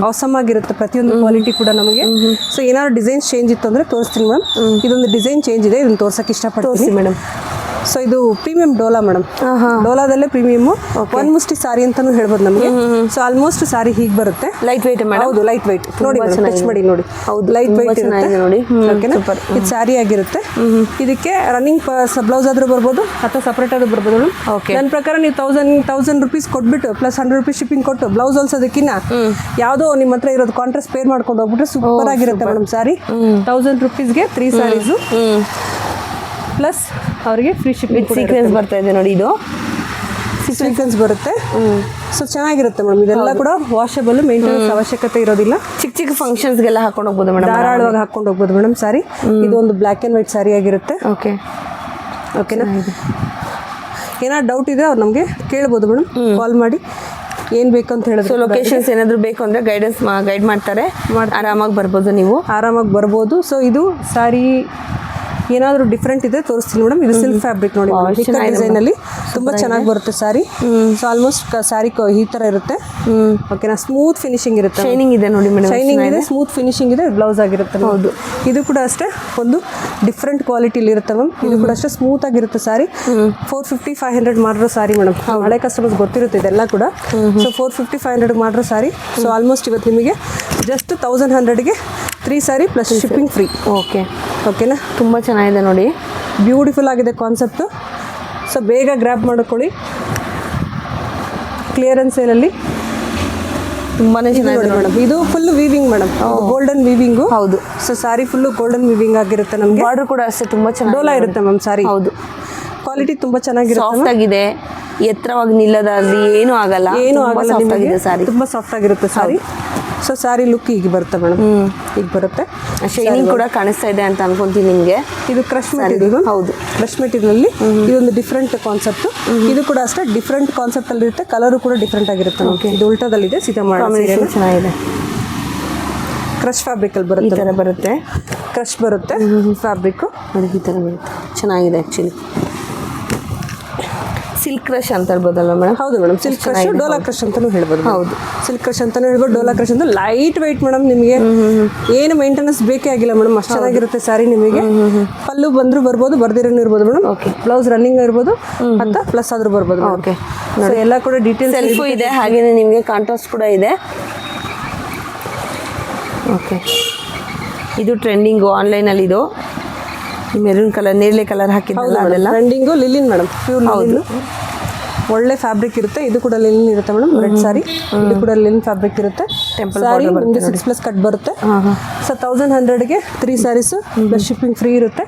ಅವಸಮ್ ಆಗಿರುತ್ತೆ, ಪ್ರತಿಯೊಂದು ಕ್ವಾಲಿಟಿ ಕೂಡ ನಮಗೆ. ಸೊ ಏನಾದ್ರು ಡಿಸೈನ್ ಚೇಂಜ್ ಇತ್ತು ಅಂದ್ರೆ ತೋರಿಸ್ತೀನಿ ಮ್ಯಾಮ್. ಇದೊಂದು ಡಿಸೈನ್ ಚೇಂಜ್ ಇದೆ, ಇದನ್ನ ತೋರ್ಸಕ್ಕೆ ಇಷ್ಟಪಡ್ತೀನಿ ಮೇಡಮ್. ಸೊ ಇದು ಪ್ರೀಮಿಯಂ ಡೋಲಾ ಮೇಡಮ್. ಡೋಲಾದಲ್ಲೇ ಪ್ರೀಮಿಯಮ್ ಒನ್ ಮುಷ್ಟಿ ಸಾರಿ ಅಂತಾನು ಹೇಳ್ಬೋದು ನಮಗೆ. ಸೊ ಆಲ್ಮೋಸ್ಟ್ ಸಾರಿ ಹೀಗೆ ಬರುತ್ತೆ. Light weight madam. ಹೌದು, ಲೈಟ್ ವೆಯ್ಟ್ ನೋಡಿ, ಟಚ್ ಮಾಡಿ ನೋಡಿ. ಹೌದು, ಲೈಟ್ ವೆಯ್ಟ್ ಇರುತ್ತೆ ನೋಡಿ. ಇದು ಸ್ಯಾರಿ ಆಗಿರುತ್ತೆ. ಇದಕ್ಕೆ ರನ್ನಿಂಗ್ ಬ್ಲೌಸ್ ಆದ್ರೂ ಬರ್ಬೋದು ಅಥವಾ ಸಪ್ರೇಟ್ ಆದ್ರೂ ಬರ್ಬೋದು. ನನ್ನ ಪ್ರಕಾರ ನೀವು 1000 rupees ಕೊಟ್ಬಿಟ್ಟು ಪ್ಲಸ್ 100 rupees ಶಿಪ್ಪಿಂಗ್ ಕೊಟ್ಟು ಬ್ಲೌಸ್ ಹೊಲ್ಸೋದಕ್ಕಿಂತ ಯಾವುದೋ ನಿಮ್ಮ ಹತ್ರ ಇರೋದು ಕಾಂಟ್ರಾಸ್ಟ್ ಪೇರ್ ಮಾಡ್ಕೊಂಡು ಹೋಗ್ಬಿಟ್ರೆ ಸೂಪರ್ ಆಗಿರುತ್ತೆ ಮೇಡಮ್ ಸಾರಿ. 1000 rupeesಗೆ 3 ಸ್ಯಾರೀಸು ಪ್ಲಸ್ ಅವರಿಗೆ ಫ್ರೀ ಶಿಪ್ಪಿಂಗ್. ಸೀಕ್ವೆನ್ಸ್ ಬರ್ತಾ ಇದೆ ನೋಡಿ, ಇದು ಸೀಕ್ವೆನ್ಸ್ ಬರುತ್ತೆ. ಸೊ ಚೆನ್ನಾಗಿರುತ್ತೆ ಮೇಡಮ್. ಇದೆಲ್ಲ ಕೂಡ ವಾಷಬಲ್, ಮೇಂಟೆನೆನ್ಸ್ ಅವಶ್ಯಕತೆ ಇರೋದಿಲ್ಲ. ಚಿಕ್ಕ ಚಿಕ್ಕ ಫಂಕ್ಷನ್ಸ್ಗೆಲ್ಲ ಹಾಕೊಂಡು ಹೋಗ್ಬೋದು ಮೇಡಮ್, ಧಾರಾಳವಾಗಿ ಹಾಕೊಂಡು ಹೋಗ್ಬೋದು ಮೇಡಮ್ ಸಾರಿ. ಇದು ಒಂದು ಬ್ಲ್ಯಾಕ್ ಆ್ಯಂಡ್ ವೈಟ್ ಸಾರಿ ಆಗಿರುತ್ತೆ. ಓಕೆನಾ? ಏನಾದ್ರು ಡೌಟ್ ಇದೆ ಅವ್ರು ನಮಗೆ ಕೇಳ್ಬೋದು ಮೇಡಮ್, ಕಾಲ್ ಮಾಡಿ ಏನು ಬೇಕು ಅಂತ ಹೇಳಿದ್ರೆ. ಸೊ ಲೊಕೇಶನ್ಸ್ ಏನಾದರೂ ಬೇಕು ಅಂದರೆ ಗೈಡ್ ಮಾಡ್ತಾರೆ, ಆರಾಮಾಗಿ ಬರ್ಬೋದು, ನೀವು ಆರಾಮಾಗಿ ಬರ್ಬೋದು. ಸೊ ಇದು ಸಾರಿ ಏನಾದರೂ ಡಿಫ್ರೆಂಟ್ ಇದೆ ತೋರಿಸ್ತೀನಿ ಮೇಡಮ್. ಇದು ಸಿಲ್ಕ್ ಫ್ಯಾಬ್ರಿಕ್ ನೋಡಿ, ಡಿಸೈನ್ ಅಲ್ಲಿ ತುಂಬಾ ಚೆನ್ನಾಗಿ ಬರುತ್ತೆ ಸಾರಿ. ಸೊ ಆಲ್ಮೋಸ್ಟ್ ಸಾರಿ ಈ ತರ ಇರುತ್ತೆ. ಓಕೆನಾ? ಸ್ಮೂತ್ ಫಿನಿಶಿಂಗ್ ಇರುತ್ತೆ, ಶೈನಿಂಗ್ ಇದೆ ನೋಡಿ ಮೇಡಮ್, ಶೈನಿಂಗ್ ಇದೆ, ಸ್ಮೂತ್ ಫಿನಿಶಿಂಗ್ ಇದೆ. ಬ್ಲೌಸ್ ಆಗಿರುತ್ತೆ. ಹೌದು, ಇದು ಕೂಡ ಅಷ್ಟೇ ಒಂದು ಡಿಫ್ರೆಂಟ್ ಕ್ವಾಲಿಟಿಲಿ ಇರುತ್ತೆ ಮ್ಯಾಮ್. ಇದು ಕೂಡ ಅಷ್ಟೇ ಸ್ಮೂತ್ ಆಗಿರುತ್ತೆ ಸಾರಿ. 450-500 ಮಾಡಿರೋ ಸಾರಿ ಮೇಡಮ್. ಹಳೆ ಕಸ್ಟಮರ್ಸ್ ಗೊತ್ತಿರುತ್ತೆ ಇದೆಲ್ಲ ಕೂಡ. ಸೊ 450-500 ಮಾಡಿರೋ ಸಾರಿ. ಸೊ ಆಲ್ಮೋಸ್ಟ್ ಇವತ್ತು ನಿಮಗೆ ಜಸ್ಟ್ 1100ಗೆ 3 ಸ್ಯಾರಿ ಪ್ಲಸ್ ಶಿಪ್ಪಿಂಗ್ ಫ್ರೀ. ಓಕೆನಾ? ತುಂಬ ಚೆನ್ನಾಗಿದೆ ನೋಡಿ, ಬ್ಯೂಟಿಫುಲ್ ಆಗಿದೆ ಕಾನ್ಸೆಪ್ಟು. ಸೊ ಬೇಗ ಗ್ರ್ಯಾಬ್ ಮಾಡ್ಕೊಳ್ಳಿ. ಕ್ಲಿಯರೆನ್ಸ್ ಸೇಲಲ್ಲಿ ತುಂಬಾ ಚೆನ್ನಾಗಿದೆ ಮೇಡಮ್. ಇದು full weaving madam, golden weaving. ಹೌದು. So sari full golden weaving ಆಗಿರುತ್ತೆ ನಮಗೆ. ಬಾರ್ಡರ್ ಕೂಡ ಅಷ್ಟೇ ತುಂಬ ಚೆನ್ನಾಗಿ ಡೋಲಾ ಇರುತ್ತೆ ಮ್ಯಾಮ್ ಸಾರಿ. ಹೌದು. ಕ್ವಾಲಿಟಿ ತುಂಬಾ ಚೆನ್ನಾಗಿರುತ್ತೆ ಸಾಫ್ಟ್ ಆಗಿದೆ, ಎತ್ತರವಾಗಿ ನಿಲ್ಲೋದಾಗ್ಲಿ ಏನು ಆಗಲ್ಲ, ಏನು ತುಂಬಾ ಆಗಲ್ಲ soft ನಿಮಗೆ. ಆಗಿದೆ ಸಾರಿ. ತುಂಬಾ ಸಾಫ್ಟ್ ಆಗಿರುತ್ತೆ ಸಾರಿ. ಸೊ ಸಾರಿ ಲುಕ್ ಈಗ ಬರುತ್ತೆ ಮೇಡಮ್, ಈಗ ಬರುತ್ತೆ. ಶೈನಿಂಗ್ ಕೂಡ ಕಾಣಿಸ್ತಾ ಇದೆ ಅಂತ ಅನ್ಕೊಂತೀನಿ ನಿಮ್ಗೆ. ಇದು ಕ್ರಶ್ ಮೆಟೀರಿಯಲ್. ಹೌದು, ಕ್ರಶ್ ಮೆಟೀರಿಯಲ್ ಅಲ್ಲಿ ಇದೊಂದು ಡಿಫ್ರೆಂಟ್ ಕಾನ್ಸೆಪ್ಟ್. ಇದು ಕೂಡ ಅಷ್ಟೇ ಡಿಫ್ರೆಂಟ್ ಕಾನ್ಸೆಪ್ಟ್ ಅಲ್ಲಿ ಇರುತ್ತೆ, ಕಲರ್ ಕೂಡ ಡಿಫ್ರೆಂಟ್ ಆಗಿರುತ್ತೆ. ಇದು ಉಲ್ಟಾದಲ್ಲಿದೆ, ಸೀದಾ ಕಾಂಬಿನೇಷನ್ ಚೆನ್ನಾಗಿದೆ. ಕ್ರಶ್ ಫ್ಯಾಬ್ರಿಕ್ ಅಲ್ಲಿ ಈ ಬರುತ್ತೆ, ತರ ಬರುತ್ತೆ, ಕ್ರಶ್ ಬರುತ್ತೆ ಫ್ಯಾಬ್ರಿಕ್. ನೋಡಿ ಈ ತರ ಬರುತ್ತೆ, ಚೆನ್ನಾಗಿದೆ ಆಕ್ಚುಲಿ. ಸಿಲ್ಕ್ ಕ್ರಶ್ ಅಂತ ಹೇಳ್ಬೋದಲ್ವ ಮೇಡಮ್? ಹೌದು madam, silk crush, Dhola crush ಅಂತಾನೂ ಹೇಳ್ಬೋದು. ಹೌದು, ಸಿಲ್ಕ್ ಕ್ರಶ್ ಅಂತಾನೂ ಹೇಳ್ಬೋದು, ಡೋಲಾ ಕ್ರಶ್ ಅಂತ. ಲೈಟ್ ವೆಯ್ಟ್ ಮೇಡಮ್, ನಿಮಗೆ ಏನು ಮೇಂಟೆನೆನ್ಸ್ ಬೇಕೇ ಆಗಿಲ್ಲ ಮೇಡಮ್, ಅಷ್ಟು ಚೆನ್ನಾಗಿರುತ್ತೆ ಸ್ಯಾರಿ. ನಿಮಗೆ ಪಲ್ಲು ಬಂದ್ರು ಬರ್ಬೋದು, ಬರ್ದಿರೋನು ಇರ್ಬೋದು ಮೇಡಮ್. ಓಕೆ, ಬ್ಲೌಸ್ ರನ್ನಿಂಗ್ ಇರ್ಬೋದು ಅಂತ ಪ್ಲಸ್ ಆದ್ರೂ ಬರ್ಬೋದು. ಓಕೆ, ಎಲ್ಲ ಕೂಡ ಡೀಟೇಲ್ಸ್ ಸೆಲ್ಫು ಇದೆ, ಹಾಗೇನೆ ನಿಮಗೆ ಕಾಂಟ್ರಾಸ್ಟ್ ಕೂಡ ಇದೆ. ಓಕೆ, ಇದು ಟ್ರೆಂಡಿಂಗು ಆನ್ಲೈನಲ್ಲಿ. ಇದು ಮೆರೂನ್ ಕಲರ್, ನೇರಳೆ ಕಲರ್ ಹಾಕಿದ್ದಲ್ಲ ಅದೆಲ್ಲ ಟ್ರೆಂಡಿಂಗು. ಲಿಲಿನ್ ಮೇಡಮ್, ಪ್ಯೂರ್ ಹೌದು, ಒಳ್ಳೆ ಫ್ಯಾಬ್ರಿಕ್ ಇರುತ್ತೆ. ಇದು ಕೂಡ ಲಿಲಿನ್ ಇರುತ್ತೆ ಮೇಡಮ್, ರೆಡ್ ಸಾರಿ. ಇದು ಕೂಡ ಲಿಲಿನ್ ಫ್ಯಾಬ್ರಿಕ್ ಇರುತ್ತೆ. ಸಾರಿ ನಿಮಗೆ 6+ ಕಟ್ ಬರುತ್ತೆ. ಸೊ 1100ಗೆ 3 ಸ್ಯಾರೀಸ್ ಪ್ಲಸ್ ಶಿಪ್ಪಿಂಗ್ ಫ್ರೀ ಇರುತ್ತೆ.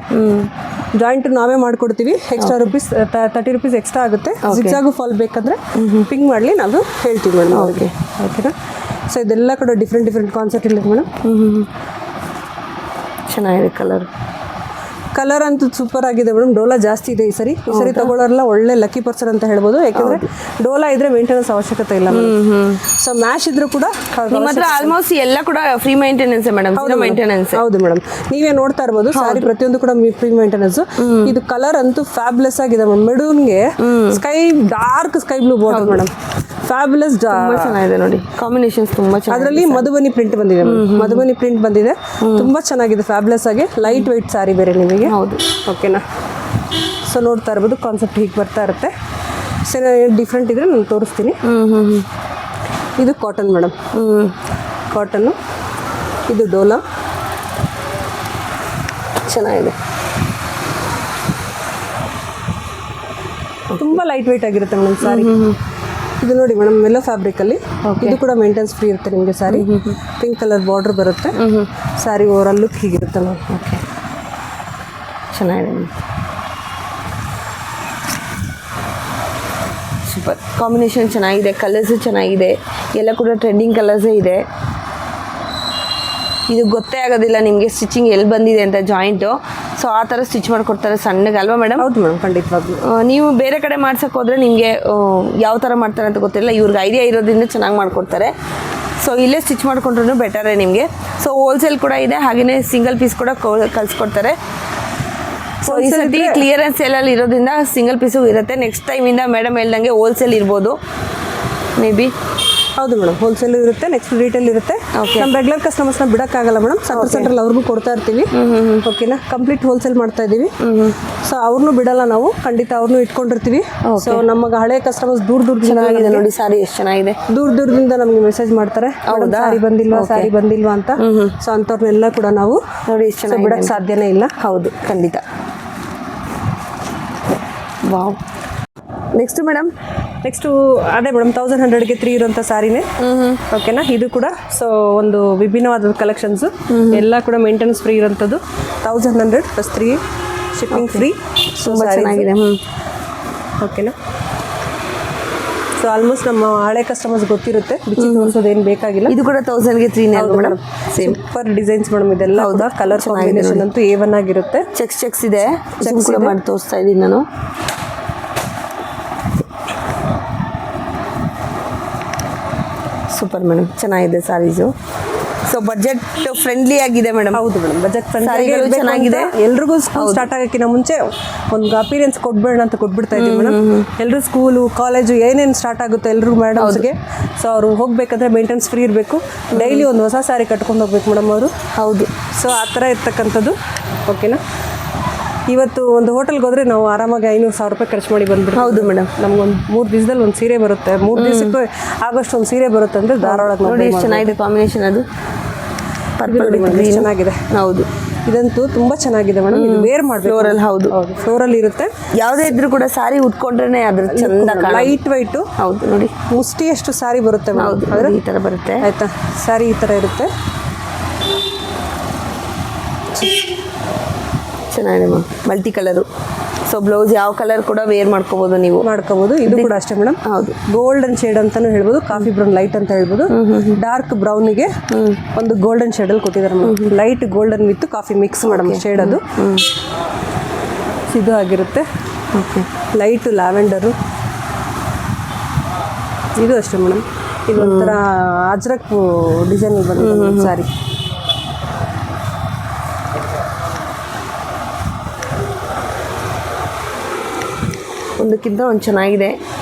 ಜಾಯಿಂಟ್ ನಾವೇ ಮಾಡ್ಕೊಡ್ತೀವಿ. ಎಕ್ಸ್ಟ್ರಾ ರುಪೀಸ್ 30 ರೂಪೀಸ್ ಎಕ್ಸ್ಟ್ರಾ ಆಗುತ್ತೆ. ಜಿಗ್ಜಾಗು ಫಾಲ್ ಬೇಕಂದ್ರೆ ಪಿಂಗ್ ಮಾಡಲಿ, ನಾವು ಹೇಳ್ತೀವಿ ಮೇಡಮ್ ಅವ್ರಿಗೆ. ಓಕೆನಾ? ಸೊ ಇದೆಲ್ಲ ಕೂಡ ಡಿಫ್ರೆಂಟ್ ಕಾನ್ಸೆಪ್ಟ್ ಇಲ್ಲ ಮೇಡಮ್. ಚೆನ್ನಾಗಿದೆ ಕಲರ್. ಕಲರ್ ಅಂತೂ ಸೂಪರ್ ಆಗಿದೆ ಮೇಡಮ್. ಡೋಲಾ ಜಾಸ್ತಿ ಇದೆ ಈ ಸರಿ ತಗೊಳ್ಳೋರೆಲ್ಲ ಒಳ್ಳೆ ಲಕ್ಕಿ ಪರ್ಸನ್ ಅಂತ ಹೇಳ್ಬೋದು. ಯಾಕಂದ್ರೆ ಡೋಲಾ ಇದ್ರೆ ಮೇಂಟೆನೆನ್ಸ್ ಅವಶ್ಯಕತೆ ಇಲ್ಲ. ಸೊ ಮ್ಯಾಶ್ ಇದ್ರೂ ಕೂಡ ನಿಮ್ಮ ಹತ್ರ ಆಲ್ಮೋಸ್ಟ್ ಎಲ್ಲ ಕೂಡ ಫ್ರೀ ಮೇಂಟೆನೆನ್ಸ್ ಮೇಡಮ್, ಮೇಂಟೆನೆನ್ಸ್. ಹೌದು ಮೇಡಮ್, ನೀವೇ ನೋಡ್ತಾ ಇರ್ಬೋದು ಸಾರಿ ಪ್ರತಿಯೊಂದು ಕೂಡ ಫ್ರೀ ಮೇಂಟೆನೆನ್ಸ್. ಇದು ಕಲರ್ ಅಂತೂ ಫ್ಯಾಬ್ಲೆಸ್ ಆಗಿದೆ ಮೇಡಮ್. ಮೆಡೂನ್ಗೆ sky dark sky blue border madam, fabulous. ತುಂಬಾ ಚೆನ್ನಾಗಿದೆ ನೋಡಿ, ಕಾಂಬಿನೇಷನ್ಸ್ ತುಂಬಾ ಚೆನ್ನಾಗಿದೆ. ಅದರಲ್ಲಿ ಮಧುಬನಿ ಪ್ರಿಂಟ್ ಬಂದಿದೆ, ಮಧುಬನಿ ಪ್ರಿಂಟ್ ಬಂದಿದೆ, ತುಂಬಾ ಚೆನ್ನಾಗಿದೆ, ಫ್ಯಾಬ್ಲೆಸ್ ಆಗಿ. ಲೈಟ್ ವೆಯ್ಟ್ ಸಾರಿ ಬೇರೆ ನಿಮಗೆ. ಹೌದು, ಓಕೆನಾ? ಸೊ ನೋಡ್ತಾ ಇರ್ಬೋದು ಕಾನ್ಸೆಪ್ಟ್ ಹೀಗೆ ಬರ್ತಾ ಇರುತ್ತೆ. ಸರಿ, ಡಿಫ್ರೆಂಟ್ ಇದ್ರೆ ನಾನು ತೋರಿಸ್ತೀನಿ. ಇದು ಕಾಟನ್ ಮೇಡಮ್, ಕಾಟನ್ನು. ಇದು ಡೋಲಾ, ಚೆನ್ನಾಗಿದೆ, ತುಂಬ ಲೈಟ್ ವೆಯ್ಟ್ ಆಗಿರುತ್ತೆ ಮೇಡಮ್ ಸಾರಿ. ಇದು ನೋಡಿ ಮೇಡಮ್, ಮೆಲ್ಲೋ ಫ್ಯಾಬ್ರಿಕಲ್ಲಿ. ಇದು ಕೂಡ ಮೇಂಟೆನ್ಸ್ ಫ್ರೀ ಇರುತ್ತೆ ನಿಮಗೆ ಸಾರಿ. ಪಿಂಕ್ ಕಲರ್ ಬಾರ್ಡರ್ ಬರುತ್ತೆ. ಸಾರಿ ಓವರಾಲ್ ಲುಕ್ ಹೀಗಿರುತ್ತೆ ಮೇಡಮ್. ಓಕೆ, ಚೆನ್ನಾಗಿದೆ, ಸೂಪರ್ ಕಾಂಬಿನೇಷನ್ ಚೆನ್ನಾಗಿದೆ, ಕಲರ್ಸು ಚೆನ್ನಾಗಿದೆ, ಎಲ್ಲ ಕೂಡ ಟ್ರೆಂಡಿಂಗ್ ಕಲರ್ಸೇ ಇದೆ. ಇದು ಗೊತ್ತೇ ಆಗೋದಿಲ್ಲ ನಿಮಗೆ ಸ್ಟಿಚಿಂಗ್ ಎಲ್ಲಿ ಬಂದಿದೆ ಅಂತ, ಜಾಯಿಂಟು. ಸೊ ಆ ಥರ ಸ್ಟಿಚ್ ಮಾಡಿಕೊಡ್ತಾರೆ ಸಣ್ಣಗೆ ಅಲ್ವಾ ಮೇಡಮ್? ಹೌದು ಮೇಡಮ್, ಖಂಡಿತವಾಗ್ಲೂ. ನೀವು ಬೇರೆ ಕಡೆ ಮಾಡ್ಸೋಕೆ ಹೋದರೆ ನಿಮಗೆ ಯಾವ ಥರ ಮಾಡ್ತಾರೆ ಅಂತ ಗೊತ್ತಿಲ್ಲ. ಇವ್ರಿಗೆ ಐಡಿಯಾ ಇರೋದ್ರಿಂದ ಚೆನ್ನಾಗಿ ಮಾಡಿಕೊಡ್ತಾರೆ. ಸೊ ಇಲ್ಲೇ ಸ್ಟಿಚ್ ಮಾಡಿಕೊಂಡ್ರೂ ಬೆಟರೇ ನಿಮಗೆ. ಸೊ ಹೋಲ್ಸೇಲ್ ಕೂಡ ಇದೆ, ಹಾಗೆಯೇ ಸಿಂಗಲ್ ಪೀಸ್ ಕೂಡ ಕಳಿಸ್ಕೊಡ್ತಾರೆ. ಸೊ ಈ ಸತಿ ಕ್ಲಿಯರೆನ್ಸ್ ಸೇಲಲ್ಲಿ ಇರೋದ್ರಿಂದ ಸಿಂಗಲ್ ಪೀಸು ಇರುತ್ತೆ. ನೆಕ್ಸ್ಟ್ ಟೈಮಿಂದ ಮೇಡಮ್ ಹೇಳ್ದಂಗೆ ಹೋಲ್ಸೇಲ್ ಇರ್ಬೋದು ಮೇ ಬಿ. ಹೌದು ಮೇಡಮ್, ಹೋಲ್ಸೇಲು ಇರುತ್ತೆ, ನೆಕ್ಸ್ಟ್ ರಿಟೇಲ್ ಇರುತ್ತೆ. ನಮ್ಮ ರೆಗ್ಯುಲರ್ ಕಸ್ಟಮರ್ಸ್ನ ಬಿಡೋಕ್ಕಾಗಲ್ಲ ಮೇಡಮ್. ಸೆಂಟ್ರಲ್ಲಿ ಅವ್ರಿಗೂ ಕೊಡ್ತಾ ಇರ್ತೀವಿ. ಓಕೆನಾ? ಕಂಪ್ಲೀಟ್ ಹೋಲ್ಸೇಲ್ ಮಾಡ್ತಾ ಇದ್ದೀವಿ. ಸೊ ಅವ್ರನ್ನೂ ಬಿಡಲ್ಲ ನಾವು, ಖಂಡಿತ ಅವ್ರನ್ನೂ ಇಟ್ಕೊಂಡಿರ್ತೀವಿ. ಸೊ ನಮಗೆ ಹಳೆ ಕಸ್ಟಮರ್ಸ್ ಚೆನ್ನಾಗಿದೆ ನೋಡಿ ಸಾರಿ, ಎಷ್ಟು ಚೆನ್ನಾಗಿದೆ. ದೂರದಿಂದ ನಮಗೆ ಮೆಸೇಜ್ ಮಾಡ್ತಾರೆ, ಸಾರಿ ಬಂದಿಲ್ವಾ ಅಂತ. ಸೊ ಅಂಥವ್ರನ್ನೆಲ್ಲ ಕೂಡ ನಾವು ನೋಡಿ ಎಷ್ಟು ಚೆನ್ನಾಗಿ ಬಿಡೋಕ್ಕೆ ಸಾಧ್ಯನೇ ಇಲ್ಲ. ಹೌದು, ಖಂಡಿತ. ವಾವ್. ನೆಕ್ಸ್ಟ್ ಮೇಡಮ್, ನೆಕ್ಸ್ಟು ಅದೇ ಮೇಡಮ್ 1100ಗೆ 3 ಇರುವಂಥ ಸಾರಿನೇ. ಓಕೆನಾ? ಇದು ಕೂಡ ಸೊ ಒಂದು ವಿಭಿನ್ನವಾದ ಕಲೆಕ್ಷನ್ಸು, ಎಲ್ಲ ಕೂಡ ಮೇಂಟೆನೆನ್ಸ್ ಫ್ರೀ ಇರೋಂಥದ್ದು. 1100 + 3 shipping free. ತುಂಬ ಚೆನ್ನಾಗಿದೆ. ಓಕೆನಾ? ಸೊ ಆಲ್ಮೋಸ್ಟ್ ನಮ್ಮ ಹಳೆ ಕಸ್ಟಮರ್ಸ್ ಗೊತ್ತಿರುತ್ತೆ, ಬಿಚ್ಚಿ ತೋರಿಸೋದೇನು ಬೇಕಾಗಿಲ್ಲ. ಇದು ಕೂಡ 1000ಗೆ 3 madam. Same super designs madam, ಇದೆಲ್ಲ ಹೌದಾ? ಕಲರ್ ಕಾಂಬಿನೇಷನ್ ಅಂತೂ A1 ಆಗಿರುತ್ತೆ. ಚೆಕ್ಸ್ ಇದೆ, ಚೆಕ್ಸ್ ಕೂಡ ಮಾಡಿ ತೋರಿಸ್ತಾ ಇದ್ದೀನಿ ನಾನು. ಸೂಪರ್ ಮೇಡಮ್, ಚೆನ್ನಾಗಿದೆ ಸಾರೀಸು. ಸೊ ಬಜೆಟ್ ಫ್ರೆಂಡ್ಲಿ ಆಗಿದೆ ಮೇಡಮ್. ಹೌದು ಮೇಡಮ್, ಬಜೆಟ್ ಸಾರಿಗಳು ಚೆನ್ನಾಗಿದೆ. ಎಲ್ರಿಗೂ ಸ್ಕೂಲ್ ಸ್ಟಾರ್ಟ್ ಆಗೋಕ್ಕಿಂತ ಮುಂಚೆ ಒಂದು ಅಪಿಯರೆನ್ಸ್ ಕೊಡ್ಬೇಡ ಅಂತ ಕೊಟ್ಬಿಡ್ತಾ ಇದ್ದೀವಿ ಮೇಡಮ್. ಎಲ್ಲರೂ ಸ್ಕೂಲು ಕಾಲೇಜು ಏನೇನು ಸ್ಟಾರ್ಟ್ ಆಗುತ್ತೆ ಎಲ್ರಿಗೂ ಮೇಡಮ್ಸ್ಗೆ. ಸೊ ಅವರು ಹೋಗ್ಬೇಕಂದ್ರೆ ಮೇಂಟೆನೆನ್ಸ್ ಫ್ರೀ ಇರಬೇಕು. ಡೈಲಿ ಒಂದು ಹೊಸ ಸಾರಿ ಕಟ್ಕೊಂಡು ಹೋಗ್ಬೇಕು ಮೇಡಮ್ ಅವರು. ಹೌದು. ಸೊ ಆ ಥರ ಇರ್ತಕ್ಕಂಥದ್ದು. ಓಕೆನಾ? ಇವತ್ತು ಒಂದು ಹೋಟೆಲ್ಗೆ ಹೋದರೆ ನಾವು ಆರಾಮಾಗಿ 500,000 ರೂಪಾಯಿ ಖರ್ಚು ಮಾಡಿ ಬಂದ್ಬಿಟ್ಟು. ಹೌದು ಮೇಡಮ್, ನಮ್ಗೊಂದು 3 ದಿವಸದಲ್ಲಿ ಒಂದು ಸೀರೆ ಬರುತ್ತೆ, 3 ದಿವಸಕ್ಕೆ ಆಗೋಷ್ಟು ಒಂದು ಸೀರೆ ಬರುತ್ತೆ ಅಂದರೆ ಧಾರವಾಡ ನೋಡಿ ಎಷ್ಟು ಚೆನ್ನಾಗಿದೆ ಕಾಂಬಿನೇಷನ್. ಅದು ಪರ್ಪಲ್ ಚೆನ್ನಾಗಿದೆ. ಹೌದು, ಇದಂತೂ ತುಂಬಾ ಚೆನ್ನಾಗಿದೆ ಮೇಡಮ್. ಇದು ವೇರ್ ಮಾಡಬೇಕು. ಫ್ಲೋರಲ್. ಹೌದು, ಫ್ಲೋರಲ್ ಇರುತ್ತೆ. ಯಾವುದೇ ಇದ್ರೂ ಕೂಡ ಸಾರಿ ಉಟ್ಕೊಂಡ್ರೆ ಅದ್ರ ಚಂದ. Light white. ಹೌದು ನೋಡಿ, ಮುಷ್ಟಿಯಷ್ಟು ಸಾರಿ ಬರುತ್ತೆ. ಹೌದು, ಈ ಥರ ಬರುತ್ತೆ. ಆಯ್ತಾ? ಸಾರಿ ಈ ಥರ ಇರುತ್ತೆ, ಚೆನ್ನಾಗಿದೆ ma'am. Multi colour. So so blouse ಯಾವ ಕಲರ್ ಕೂಡ ವೇರ್ ಮಾಡ್ಕೋಬಹುದು ನೀವು. ಮಾಡ್ಕೋಬಹುದು. ಇದು ಕೂಡ ಅಷ್ಟೇ ಮೇಡಮ್. ಹೌದು, ಗೋಲ್ಡನ್ ಶೇಡ್ ಅಂತಾನು ಹೇಳ್ಬೋದು, ಕಾಫಿ ಬ್ರೌನ್ ಲೈಟ್ ಅಂತ ಹೇಳ್ಬೋದು. ಡಾರ್ಕ್ ಬ್ರೌನ್ಗೆ ಒಂದು ಗೋಲ್ಡನ್ ಶೇಡ್ ಅಲ್ಲಿ ಕೊಟ್ಟಿದ್ದಾರೆ madam. Light golden with coffee mix madam shade ಅದು. ಇದು ಆಗಿರುತ್ತೆ. ಲೈಟ್ ಲ್ಯಾವೆಂಡರು. ಇದು ಅಷ್ಟೇ ಮೇಡಮ್. ಇದು ಒಂಥರ ಅಜ್ರಕ್ ಡಿಸೈನ್ ಬಂದಿದೆ ಸಾರಿ. ಒಂದಕ್ಕಿಂತ ಒಂದು ಚೆನ್ನಾಗಿದೆ.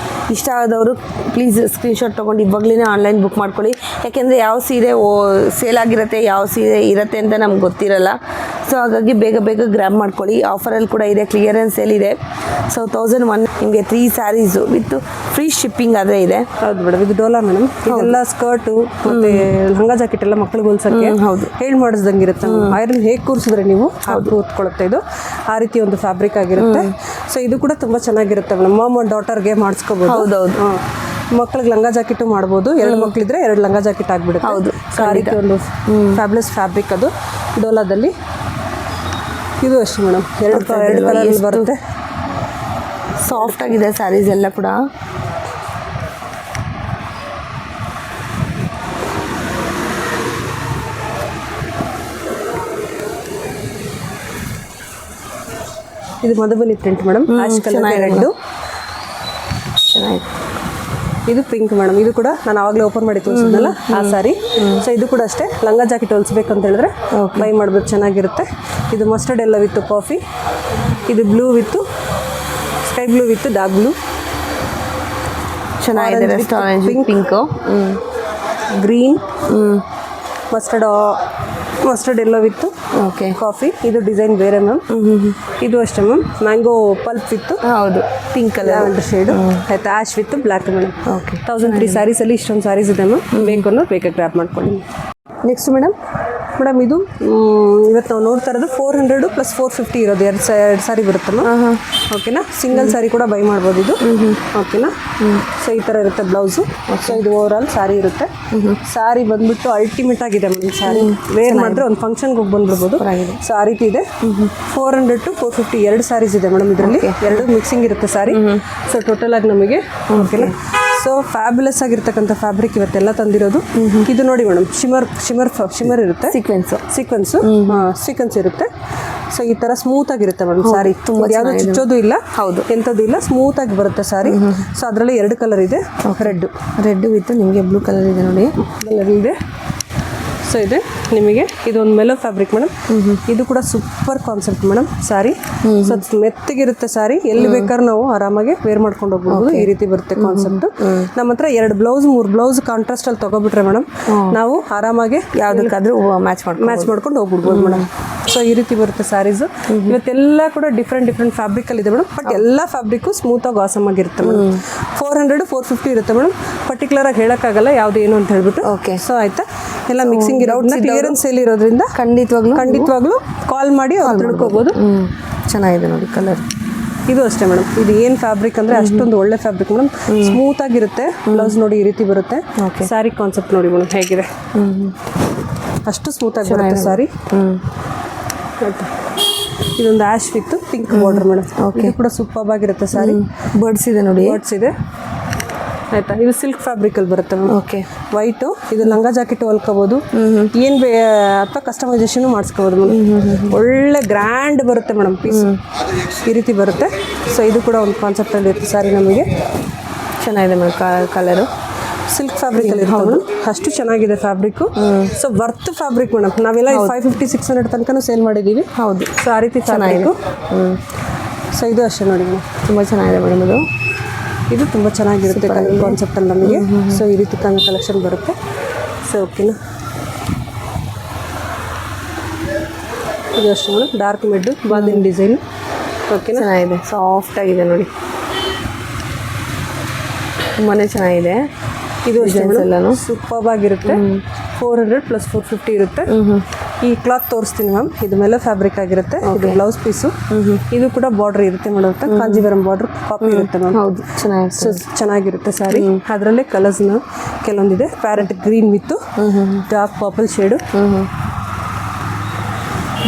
ಇಷ್ಟ ಆದವರು ಪ್ಲೀಸ್ ಸ್ಕ್ರೀನ್ಶಾಟ್ ತೊಗೊಂಡು ಇವಾಗಲೇ ಆನ್ಲೈನ್ ಬುಕ್ ಮಾಡ್ಕೊಳ್ಳಿ. ಯಾಕೆಂದರೆ ಯಾವ ಸೀರೆ ಸೇಲ್ ಆಗಿರುತ್ತೆ, ಯಾವ ಸೀರೆ ಇರುತ್ತೆ ಅಂತ ನಮ್ಗೆ ಗೊತ್ತಿರಲ್ಲ. ಸೊ ಹಾಗಾಗಿ ಬೇಗ ಬೇಗ ಗ್ರ್ಯಾಬ್ ಮಾಡ್ಕೊಳ್ಳಿ. ಆಫರಲ್ಲಿ ಕೂಡ ಇದೆ, ಕ್ಲಿಯರೆನ್ಸ್ ಸೇಲ್ ಇದೆ. ಸೊ 1001 ನಿಮಗೆ 3 ಸ್ಯಾರೀಸು ವಿತ್ ಫ್ರೀ ಶಿಪ್ಪಿಂಗ್ ಆದರೆ ಇದೆ. ಹೌದು ಮೇಡಮ್. ಇದು ಡೋಲಾ ಮೇಡಮ್. ಇದೆಲ್ಲ ಸ್ಕರ್ಟು ಮತ್ತು ಲಂಗ ಜಾಕೆಟ್ ಎಲ್ಲ ಮಕ್ಳಿಗೆ ಹೊಲ್ಸಕ್ಕೆ ಹೌದು ಹೇಳಿ ಮಾಡಿಸ್ದಂಗೆ ಇರುತ್ತೆ. ಐರನ್ ಹೇಗೆ ಕೂರಿಸಿದ್ರೆ ನೀವು ಅದು ಕೂತ್ಕೊಳ್ಳುತ್ತೆ. ಇದು ಆ ರೀತಿ ಒಂದು ಫ್ಯಾಬ್ರಿಕ್ ಆಗಿರುತ್ತೆ. ಸೊ ಇದು ಕೂಡ ತುಂಬ ಚೆನ್ನಾಗಿರುತ್ತೆ ಮೇಡಮ್. ಮಾಮ್ ಆ್ಯಂಡ್ ಡಾಟರ್ಗೆ ಮಾಡಿಸ್ಕೋಬೋದು. ಹೌದೌದು. ಮಕ್ಳಿಗೆ ಲಂಗ ಜಾಕೆಟು ಮಾಡ್ಬೋದು. 2 ಮಕ್ಳಿದ್ರೆ 2 ಲಂಗ ಜಾಕೆಟ್ ಆಗಿಬಿಡುತ್ತೆ. ಹೌದು, ಆ ರೀತಿ ಒಂದು ಫ್ಯಾಬ್ಲೆಸ್ ಫ್ಯಾಬ್ರಿಕ್ ಅದು ಡೋಲಾದಲ್ಲಿ. ಇದು ಅಷ್ಟೇ ಮೇಡಮ್. 2 ಕಲರ್ ಬರುತ್ತೆ. ಸಾಫ್ಟ್ ಆಗಿದೆ ಸ್ಯಾರೀಸ್ ಎಲ್ಲ ಕೂಡ. ಇದು Madhubani print madam. Ash colour red. ಚೆನ್ನಾಗಿದೆ. ಇದು ಪಿಂಕ್ ಮೇಡಮ್. ಇದು ಕೂಡ ನಾನು ಆವಾಗಲೇ ಓಪನ್ ಮಾಡಿ ತೋರಿಸಿದ್ನಲ್ಲ ಆ ಸಾರಿ. ಸೊ ಇದು ಕೂಡ ಅಷ್ಟೇ ಲಂಗ ಜಾಕೆಟ್ ಹೊಲಿಸ್ಬೇಕಂತ ಹೇಳಿದ್ರೆ ಬೈ ಮಾಡ್ಬೋದು, ಚೆನ್ನಾಗಿರುತ್ತೆ. ಇದು ಮಸ್ಟರ್ಡ್ ಎಲ್ಲ ವಿತ್ತು ಕಾಫಿ. ಇದು ಬ್ಲೂ ವಿತ್ತು ಸ್ಕೈ ಬ್ಲೂ ವಿತ್ತು ಡಾರ್ಕ್ ಬ್ಲೂ. ಚೆನ್ನಾಗಿದೆ. ಪಿಂಕು, ಗ್ರೀನ್, ಮಸ್ಟರ್ಡ್ ಎಲ್ಲೋ ವಿತ್ತು ಓಕೆ ಕಾಫಿ. ಇದು ಡಿಸೈನ್ ಬೇರೆ ಮ್ಯಾಮ್. ಇದು ಅಷ್ಟೇ ಮ್ಯಾಮ್. ಮ್ಯಾಂಗೋ ಪಲ್ಪ್ ವಿತ್ತು ಹೌದು ಪಿಂಕ್ ಕಲರ್ ಲ್ಯಾವೆಂಡರ್ ಶೇಡು. ಆಯ್ತು, ಆಶ್ ವಿತ್ ಬ್ಲ್ಯಾಕ್ ಮೇಡಮ್. ಓಕೆ. 1003 ಸ್ಯಾರೀಸಲ್ಲಿ ಇಷ್ಟೊಂದು ಸ್ಯಾರೀಸ್ ಇದೆ ಮ್ಯಾಮ್. ಬೇಕು ಅನ್ನೋದು ಬೇಕಾಗಿ ಗ್ರ್ಯಾಪ್ ಮಾಡ್ಕೊಳ್ಳಿ. ನೆಕ್ಸ್ಟ್ ಮೇಡಮ್ ಇದು ಇವತ್ತು ನಾವು ನೋಡ್ತಾ ಇರೋದು 400 + 450 ಇರೋದು. 2 ಸಾರಿ ಬರುತ್ತೆ ಮ್ಯಾಮ್. ಓಕೆನಾ. ಸಿಂಗಲ್ ಸಾರಿ ಕೂಡ ಬೈ ಮಾಡ್ಬೋದು ಇದು. ಓಕೆನಾ. ಸೊ ಈ ಥರ ಇರುತ್ತೆ ಬ್ಲೌಸು. ಸೊ ಇದು ಓವರ್ ಆಲ್ ಸಾರಿ ಇರುತ್ತೆ. ಸಾರಿ ಬಂದ್ಬಿಟ್ಟು ಅಲ್ಟಿಮೇಟ್ ಆಗಿದೆ ಮೇಡಮ್. ಸಾರಿ ವೇರ್ ಮಾಡಿದ್ರೆ ಒಂದು ಫಂಕ್ಷನ್ಗೆ ಹೋಗಿ ಬಂದ್ಬಿಡ್ಬೋದು. ಸೊ ಆ ರೀತಿ ಇದೆ. 400 to 450 2 ಸಾರೀಸ್ ಇದೆ ಮೇಡಮ್. ಇದರಲ್ಲಿ 2 ಮಿಕ್ಸಿಂಗ್ ಇರುತ್ತೆ ಸಾರಿ. ಸೊ ಟೋಟಲ್ ಆಗಿ ನಮಗೆ ಓಕೆನಾ. ಸೊ ಫ್ಯಾಬ್ಯುಲಸ್ ಆಗಿರ್ತಕ್ಕಂಥ ಫ್ಯಾಬ್ರಿಕ್ ಇವತ್ತೆಲ್ಲ ತಂದಿರೋದು. ಇದು ನೋಡಿ ಮೇಡಮ್, ಶಿಮರ್ ಇರುತ್ತೆ. ಸೀಕ್ವೆನ್ಸ್ ಇರುತ್ತೆ. ಸೊ ಈ ತರ ಸ್ಮೂತ್ ಆಗಿರುತ್ತೆ ಮೇಡಮ್ ಸಾರಿ. ತುಂಬ ಯಾವುದು ಚುಚ್ಚೋದು ಇಲ್ಲ, ಹೌದು ಎಂಥದ್ದು ಇಲ್ಲ, ಸ್ಮೂತ್ ಆಗಿ ಬರುತ್ತೆ ಸಾರಿ. ಸೊ ಅದರಲ್ಲಿ 2 ಕಲರ್ ಇದೆ. ರೆಡ್ ವಿತ್ ನಿಮಗೆ ಬ್ಲೂ ಕಲರ್ ಇದೆ ನೋಡಿ. ಕಲರ್ ಇದೆ. ಸೊ ಇದೆ ನಿಮಗೆ ಇದೊಂದು ಮೆಲೋ ಫ್ಯಾಬ್ರಿಕ್ ಮೇಡಮ್. ಇದು ಕೂಡ super concept madam sari. So ಮೆತ್ತಗಿರುತ್ತೆ ಸಾರಿ. ಎಲ್ಲಿ ಬೇಕಾದ್ರೂ ನಾವು ಆರಾಮಾಗಿ ವೇರ್ ಮಾಡ್ಕೊಂಡು ಹೋಗ್ಬೋದು. ಈ ರೀತಿ ಬರುತ್ತೆ ಕಾನ್ಸೆಪ್ಟ್. ನಮ್ಮ ಹತ್ರ 2 ಬ್ಲೌಸ್ 3 ಬ್ಲೌಸ್ ಕಾಂಟ್ರಾಸ್ಟ್ ಅಲ್ಲಿ ತಗೋಬಿಟ್ರೆ ಮೇಡಮ್ ನಾವು ಆರಾಮಾಗಿ ಯಾವುದಕ್ಕಾದ್ರೂ ಮ್ಯಾಚ್ ಮಾಡ್ಕೊಂಡು ಹೋಗ್ಬಿಡ್ಬೋದು ಮೇಡಮ್. ಸೊ ಈ ರೀತಿ ಬರುತ್ತೆ ಸ್ಯಾರೀಸು. ಇವತ್ತೆಲ್ಲ ಕೂಡ ಡಿಫ್ರೆಂಟ್ ಫ್ಯಾಬ್ರಿಕ್ ಅಲ್ಲಿ ಇದೆ ಮೇಡಮ್. ಬಟ್ ಎಲ್ಲ ಫ್ಯಾಬ್ರಿಕ್ ಸ್ಮೂತ್ ಆಗಿ ಆಸಮ್ ಆಗಿರುತ್ತೆ ಮೇಡಮ್. 400 450 ಇರುತ್ತೆ ಮೇಡಮ್. ಪರ್ಟಿಕ್ಯುಲರ್ ಆಗಿ ಹೇಳಕ್ಕಾಗಲ್ಲ ಯಾವ್ದು ಏನು ಅಂತ ಹೇಳ್ಬಿಟ್ಟು. ಓಕೆ. ಸೊ ಆಯ್ತಾ, ಎಲ್ಲ ಮಿಕ್ಸಿಂಗ್ ಇರೋದ್ರಿಂದ ಕ್ಲಿಯರೆನ್ಸ್ ಸೇಲ್ ಇರೋದ್ರಿಂದ ಖಂಡಿತವಾಗ್ಲೂ ಕಾಲ್ ಮಾಡಿ ಅವ್ರು ತಿಳ್ಕೊಬೋದು. ಚೆನ್ನಾಗಿದೆ ನೋಡಿ ಕಲರ್. ಇದು ಅಷ್ಟೇ ಮೇಡಮ್. ಇದು ಏನು ಫ್ಯಾಬ್ರಿಕ್ ಅಂದರೆ ಅಷ್ಟೊಂದು ಒಳ್ಳೆ ಫ್ಯಾಬ್ರಿಕ್ ಮೇಡಮ್. ಸ್ಮೂತ್ ಆಗಿರುತ್ತೆ. ಬ್ಲೌಸ್ ನೋಡಿ ಈ ರೀತಿ ಬರುತ್ತೆ. ಸ್ಯಾರಿ ಕಾನ್ಸೆಪ್ಟ್ ನೋಡಿ ಮೇಡಮ್ ಹೇಗಿದೆ. ಅಷ್ಟು ಸ್ಮೂತ್ ಆಗಿ ಬರುತ್ತೆ ಸ್ಯಾರಿ. ಇದೊಂದು ಆಶ್ ವಿತ್ ಪಿಂಕ್ ಬಾರ್ಡರ್ ಮೇಡಮ್. ಇದು ಕೂಡ ಸೂಪರ್ ಆಗಿರುತ್ತೆ ಸ್ಯಾರಿ. ಬರ್ಡ್ಸ್ ಇದೆ ನೋಡಿ. ಬರ್ಡ್ಸ್ ಇದೆ ಆಯ್ತಾ. ಇದು ಸಿಲ್ಕ್ ಫ್ಯಾಬ್ರಿಕ್ ಅಲ್ಲಿ ಬರುತ್ತೆ ಮೇಡಮ್. ಓಕೆ. ವೈಟು. ಇದು ಲಂಗ ಜಾಕೆಟ್ ಹೊಲ್ಕೋಬೋದು. ಏನು ಅಥವಾ ಕಸ್ಟಮೈಸೇಷನ್ ಮಾಡಿಸ್ಕೋಬೋದು ಮೇಡಮ್. ಒಳ್ಳೆ ಗ್ರ್ಯಾಂಡ್ ಬರುತ್ತೆ ಮೇಡಮ್ ಪೀಸ್. ಈ ರೀತಿ ಬರುತ್ತೆ. ಸೊ ಇದು ಕೂಡ ಒಂದು ಕಾನ್ಸೆಪ್ಟ್ ಅಲ್ಲಿ ಇರುತ್ತೆ ಸಾರಿ. ನಮಗೆ ಚೆನ್ನಾಗಿದೆ ಮೇಡಮ್ ಕಲರು. ಸಿಲ್ಕ್ ಫ್ಯಾಬ್ರಿಕ್ ಅಲ್ಲಿ ಹೌದು. ಅಷ್ಟು ಚೆನ್ನಾಗಿದೆ fabric. So worth fabric madam. ನಾವೆಲ್ಲ 550 600 ತನಕನೂ ಸೇಲ್ ಮಾಡಿದ್ದೀವಿ. ಹೌದು. ಸೊ ಆ ರೀತಿ ಚೆನ್ನಾಗಿದೆ. ಸೊ ಇದು ಅಷ್ಟೇ ನೋಡಿ ಮೇಡಮ್. ತುಂಬ ಚೆನ್ನಾಗಿದೆ ಮೇಡಮ್. ಇದು ತುಂಬ ಚೆನ್ನಾಗಿರುತ್ತೆ ಕಾನ್ಸೆಪ್ಟಲ್ಲಿ ನಮಗೆ. ಸೊ ಈ ರೀತಿ ಕಲೆಕ್ಷನ್ ಬರುತ್ತೆ. ಸೊ ಓಕೆನಾ. ಇದು ಅಷ್ಟೇ ಮೇಡಮ್. ಡಾರ್ಕ್ ಮಿಡ್ ಬಾದಿನ ಡಿಸೈನ್. ಓಕೆನಾ. ಚೆನ್ನಾಗಿದೆ, ಸಾಫ್ಟ್ ಆಗಿದೆ ನೋಡಿ, ತುಂಬಾ ಚೆನ್ನಾಗಿದೆ. ಇದು ಎಲ್ಲಾನು ಸೂಪರ್ ಆಗಿರುತ್ತೆ. 400 + 450 ಇರುತ್ತೆ. ಈ ಕ್ಲಾತ್ ತೋರಿಸ್ತೀನಿ ಮ್ಯಾಮ್. ಇದು ಮೇಲೆ ಫ್ಯಾಬ್ರಿಕ್ ಆಗಿರುತ್ತೆ. ಇದು ಬ್ಲೌಸ್ ಪೀಸು. ಇದು ಕೂಡ ಬಾರ್ಡರ್ ಇರುತ್ತೆ ಮೇಡಮ್. ಕಾಂಜೀವರಂ ಬಾರ್ಡರ್ ಕಾಪಿ ಇರುತ್ತೆ ಮ್ಯಾಮ್. ಹೌದು, ಸೊ ಚೆನ್ನಾಗಿರುತ್ತೆ ಸ್ಯಾರಿ. ಅದರಲ್ಲೇ ಕಲರ್ಸ್ನ ಕೆಲವೊಂದಿದೆ. Parrot green with dark purple shade.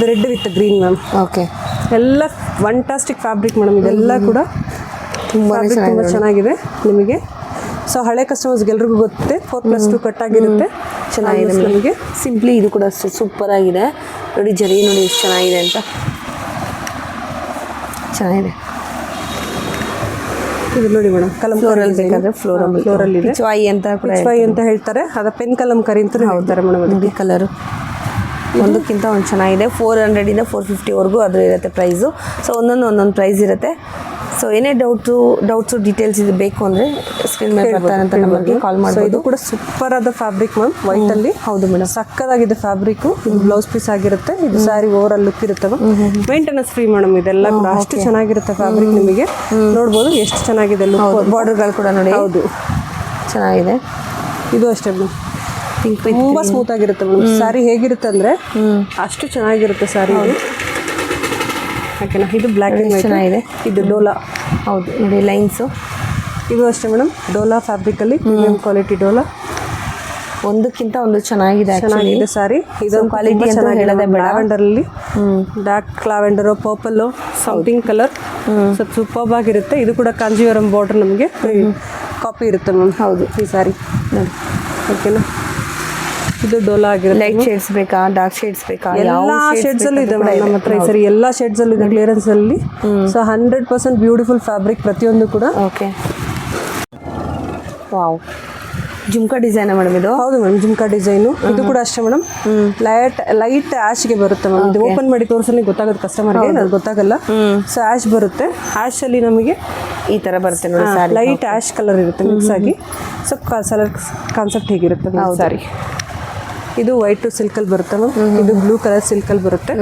Red with green ma'am. Okay. ಎಲ್ಲ ಫಂಟಾಸ್ಟಿಕ್ ಫ್ಯಾಬ್ರಿಕ್ ಮೇಡಮ್. ಇದೆಲ್ಲ ಕೂಡ ತುಂಬ ಚೆನ್ನಾಗಿದೆ ನಿಮಗೆ. ಸೊ ಹಳೆ ಕಸ್ಟಮರ್ಸ್ಗೆ ಎಲ್ರಿಗೂ ಗೊತ್ತಿದೆ 4+2 ಕಟ್ ಆಗಿರುತ್ತೆ. ಚೆನ್ನಾಗಿದೆ ನಮಗೆ. ಸಿಂಪ್ಲಿ ಇದು ಕೂಡ ಅಷ್ಟೇ ಸೂಪರ್ ಆಗಿದೆ ನೋಡಿ. ಜರಿ ನೋಡಿ ಎಷ್ಟು ಚೆನ್ನಾಗಿದೆ ಅಂತ, ಚೆನ್ನಾಗಿದೆ. ಇದು ನೋಡಿ ಮೇಡಮ್, ಫ್ಲೋರಲ್ ಬೇಕಾದ್ರೆ ಫ್ಲೋರಲ್ ಇದೆ. ಪಿಚ್ವಾಯಿ ಅಂತ ಕೂಡ ಪಿಚ್ವಾಯಿ ಅಂತ ಹೇಳ್ತಾರೆ, ಅದ ಪೆನ್ ಕಲಂಕರಿ ಅಂತ ಹೇಳ್ತಾರೆ ಮೇಡಮ್. ನೋಡಿ ಕಲರು ಒಂದಕ್ಕಿಂತ ಒಂದು ಚೆನ್ನಾಗಿದೆ. 400 ಇಂದ 450ವರೆಗೂ ಅದು ಇರುತ್ತೆ ಪ್ರೈಸು. ಸೊ ಒಂದೊಂದು ಪ್ರೈಸ್ ಇರುತ್ತೆ. ಸೊ ಏನೇ ಡೌಟ್ಸು ಡೀಟೇಲ್ಸ್ ಇದು ಬೇಕು ಅಂದರೆ ಸ್ಕ್ರೀನ್ ಮೇಲೆ ಬರ್ತಾರೆ ಅಂತ ನಮಗೆ ಕಾಲ್ ಮಾಡ್ಬೋದು. ಇದು ಕೂಡ ಸೂಪರ್ ಆದ ಫ್ಯಾಬ್ರಿಕ್ ಮ್ಯಾಮ್, ವೈಟ್ ಅಲ್ಲಿ. ಹೌದು ಮೇಡಮ್, ಸಕ್ಕದಾಗಿದೆ ಫ್ಯಾಬ್ರಿಕ್. ಇದು ಬ್ಲೌಸ್ ಪೀಸ್ ಆಗಿರುತ್ತೆ. ಇದು ಸ್ಯಾರಿ ಓವರ್ ಆಲ್ ಲುಕ್ ಇರುತ್ತೆ. Maintenance free madam. ಇದೆಲ್ಲ ಕೂಡ ಅಷ್ಟು ಚೆನ್ನಾಗಿರುತ್ತೆ ಫ್ಯಾಬ್ರಿಕ್. ನಿಮಗೆ ನೋಡ್ಬೋದು ಎಷ್ಟು ಚೆನ್ನಾಗಿದೆ ಲುಕ್. ಬಾರ್ಡರ್ಗಳು ಕೂಡ ನೋಡಿ. ಹೌದು, ಚೆನ್ನಾಗಿದೆ. ಇದು ಅಷ್ಟೇ ಮೇಡಮ್, ತುಂಬಾ ಸ್ಮೂತ್ ಆಗಿರುತ್ತೆ ಮೇಡಮ್. ಸ್ಯಾರಿ ಹೇಗಿರುತ್ತೆ ಅಂದ್ರೆ ಅಷ್ಟು ಚೆನ್ನಾಗಿರುತ್ತೆ ಸ್ಯಾರಿ. ಓಕೆನಾ. ಇದು ಬ್ಲ್ಯಾಕ್ ಚೆನ್ನಾಗಿದೆ. ಇದು ಡೋಲಾ. ಹೌದು ನೋಡಿ ಲೈನ್ಸು. ಇದು ಅಷ್ಟೇ ಮೇಡಮ್, ಡೋಲಾ ಫ್ಯಾಬ್ರಿಕಲ್ಲಿ ಪ್ರೀಮಿಯಂ ಕ್ವಾಲಿಟಿ ಡೋಲಾ. ಒಂದಕ್ಕಿಂತ ಒಂದು ಚೆನ್ನಾಗಿದೆ ಸ್ಯಾರಿ. ಇದೊಂದು ಕ್ವಾಲಿಟಿ ಅಂತ ಹೇಳೋದೇ ಬೇಡ. ಲ್ಯಾವೆಂಡರಲ್ಲಿ dark lavender, purple, something colour ಸ್ವಲ್ಪ ಸೂಪರ್ಬ್ ಆಗಿರುತ್ತೆ. ಇದು ಕೂಡ ಕಾಂಜೀವರಂ ಬಾರ್ಡರ್ ನಮಗೆ ಕಾಪಿ ಇರುತ್ತೆ ಮ್ಯಾಮ್. ಹೌದು, ಈ ಸ್ಯಾರಿ ನೋಡಿ. ಓಕೆನಾ. ಇದು ಡೋಲಾ ಆಗಿರುತ್ತೆ. ಲೈಟ್ ಶೇಡ್ಸ್ ಬೇಕಾ, ಡಾರ್ಕ್ ಶೇಡ್ಸ್ ಬೇಕಾ, ಎಲ್ಲ ಶೇಡ್ಸ್ ಅಲ್ಲೂ ಇದೆ ನಮ್ಮ ಹತ್ರ ಈ ಸರಿ. ಎಲ್ಲ ಶೇಡ್ಸ್ ಅಲ್ಲೂ ಇದೆ ಕ್ಲಿಯರೆನ್ಸ್ ಅಲ್ಲಿ. ಸೊ 100% ಬ್ಯೂಟಿಫುಲ್ ಫ್ಯಾಬ್ರಿಕ್ ಪ್ರತಿಯೊಂದು ಕೂಡ. Okay, wow, jhumka design madam ಇದು. ಹೌದು ಮೇಡಮ್, ಜುಮ್ಕಾ ಡಿಸೈನು. ಇದು ಕೂಡ ಅಷ್ಟೇ ಮೇಡಮ್, ಲೈಟ್ ಆ್ಯಶ್ಗೆ ಬರುತ್ತೆ ಮ್ಯಾಮ್. ಇದು ಓಪನ್ ಮಾಡಿ ತೋರಿಸಲಿ ಗೊತ್ತಾಗುತ್ತೆ ಕಸ್ಟಮರ್ಗೆ, ಅದು ಗೊತ್ತಾಗಲ್ಲ. ಸೊ ಆ್ಯಶ್ ಬರುತ್ತೆ. ಆ್ಯಶ್ ಅಲ್ಲಿ ನಮಗೆ ಈ ತರ ಬರುತ್ತೆ ನೋಡಿ. ಲೈಟ್ ಆ್ಯಶ್ ಕಲರ್ ಇರುತ್ತೆ ಮಿಕ್ಸ್ ಆಗಿ. ಸೊ ಕಲರ್ ಕಾನ್ಸೆಪ್ಟ್ ಹೇಗಿರುತ್ತೆ ಸಾರಿ. ಇದು ವೈಟ್ ಸಿಲ್ಕಲ್ಲಿ ಬರುತ್ತೆ ಮ್ಯಾಮ್. ಇದು ಬ್ಲೂ ಕಲರ್ ಸಿಲ್ಕಲ್ಲಿ ಬರುತ್ತೆ.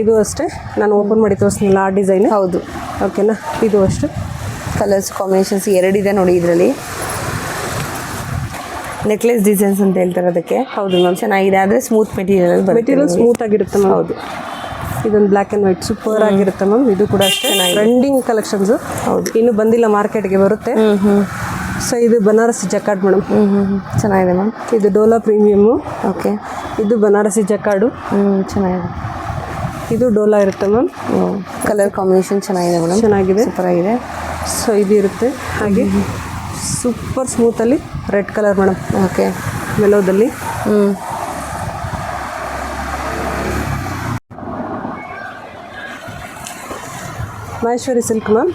ಇದು ಅಷ್ಟೇ, ನಾನು ಓಪನ್ ಮಾಡಿ ತೋರಿಸ್ತಿಲ್ಲ ಆ ಡಿಸೈನ್. ಹೌದು, ಓಕೆನಾ. ಇದು ಅಷ್ಟೇ ಕಲರ್ಸ್ ಕಾಂಬಿನೇಷನ್ಸ್ ಎರಡಿದೆ ನೋಡಿ ಇದರಲ್ಲಿ. ನೆಕ್ಲೆಸ್ ಡಿಸೈನ್ಸ್ ಅಂತ ಹೇಳ್ತಾರೆ ಅದಕ್ಕೆ. ಹೌದು ಮ್ಯಾಮ್, ಚೆನ್ನಾಗಿದೆ. ಆದರೆ ಸ್ಮೂತ್ ಮೆಟೀರಿಯಲ್ ಸ್ಮೂತ್ ಆಗಿರುತ್ತೆ ಮ್ಯಾಮ್. ಹೌದು, ಇದೊಂದು ಬ್ಲ್ಯಾಕ್ ಆ್ಯಂಡ್ ವೈಟ್ ಸೂಪರ್ ಆಗಿರುತ್ತೆ ಮ್ಯಾಮ್. ಇದು ಕೂಡ ಅಷ್ಟೇ ಟ್ರೆಂಡಿಂಗ್ ಕಲೆಕ್ಷನ್ಸ್. ಹೌದು, ಇನ್ನು ಬಂದಿಲ್ಲ, ಮಾರ್ಕೆಟ್ಗೆ ಬರುತ್ತೆ. ಸೊ ಇದು ಬನಾರಸಿ ಜಕಾರ್ಡ್ ಮೇಡಮ್. ಚೆನ್ನಾಗಿದೆ ಮ್ಯಾಮ್. ಇದು ಡೋಲಾ ಪ್ರೀಮಿಯಮ್ಮು. ಓಕೆ, ಇದು ಬನಾರಸಿ ಜಕಾರ್ಡು. ಚೆನ್ನಾಗಿದೆ. ಇದು ಡೋಲಾ ಇರುತ್ತೆ ಮ್ಯಾಮ್. ಕಲರ್ ಕಾಂಬಿನೇಷನ್ ಚೆನ್ನಾಗಿದೆ ಮೇಡಮ್, ಚೆನ್ನಾಗಿದೆ, ಸೂಪರ್ ಆಗಿದೆ. ಸೊ ಇದು ಇರುತ್ತೆ ಹಾಗೆ ಸೂಪರ್ ಸ್ಮೂತಲ್ಲಿ ರೆಡ್ ಕಲರ್ ಮೇಡಮ್. ಓಕೆ, ಮೆಲೋದಲ್ಲಿ. Maheshwari silk ma'am.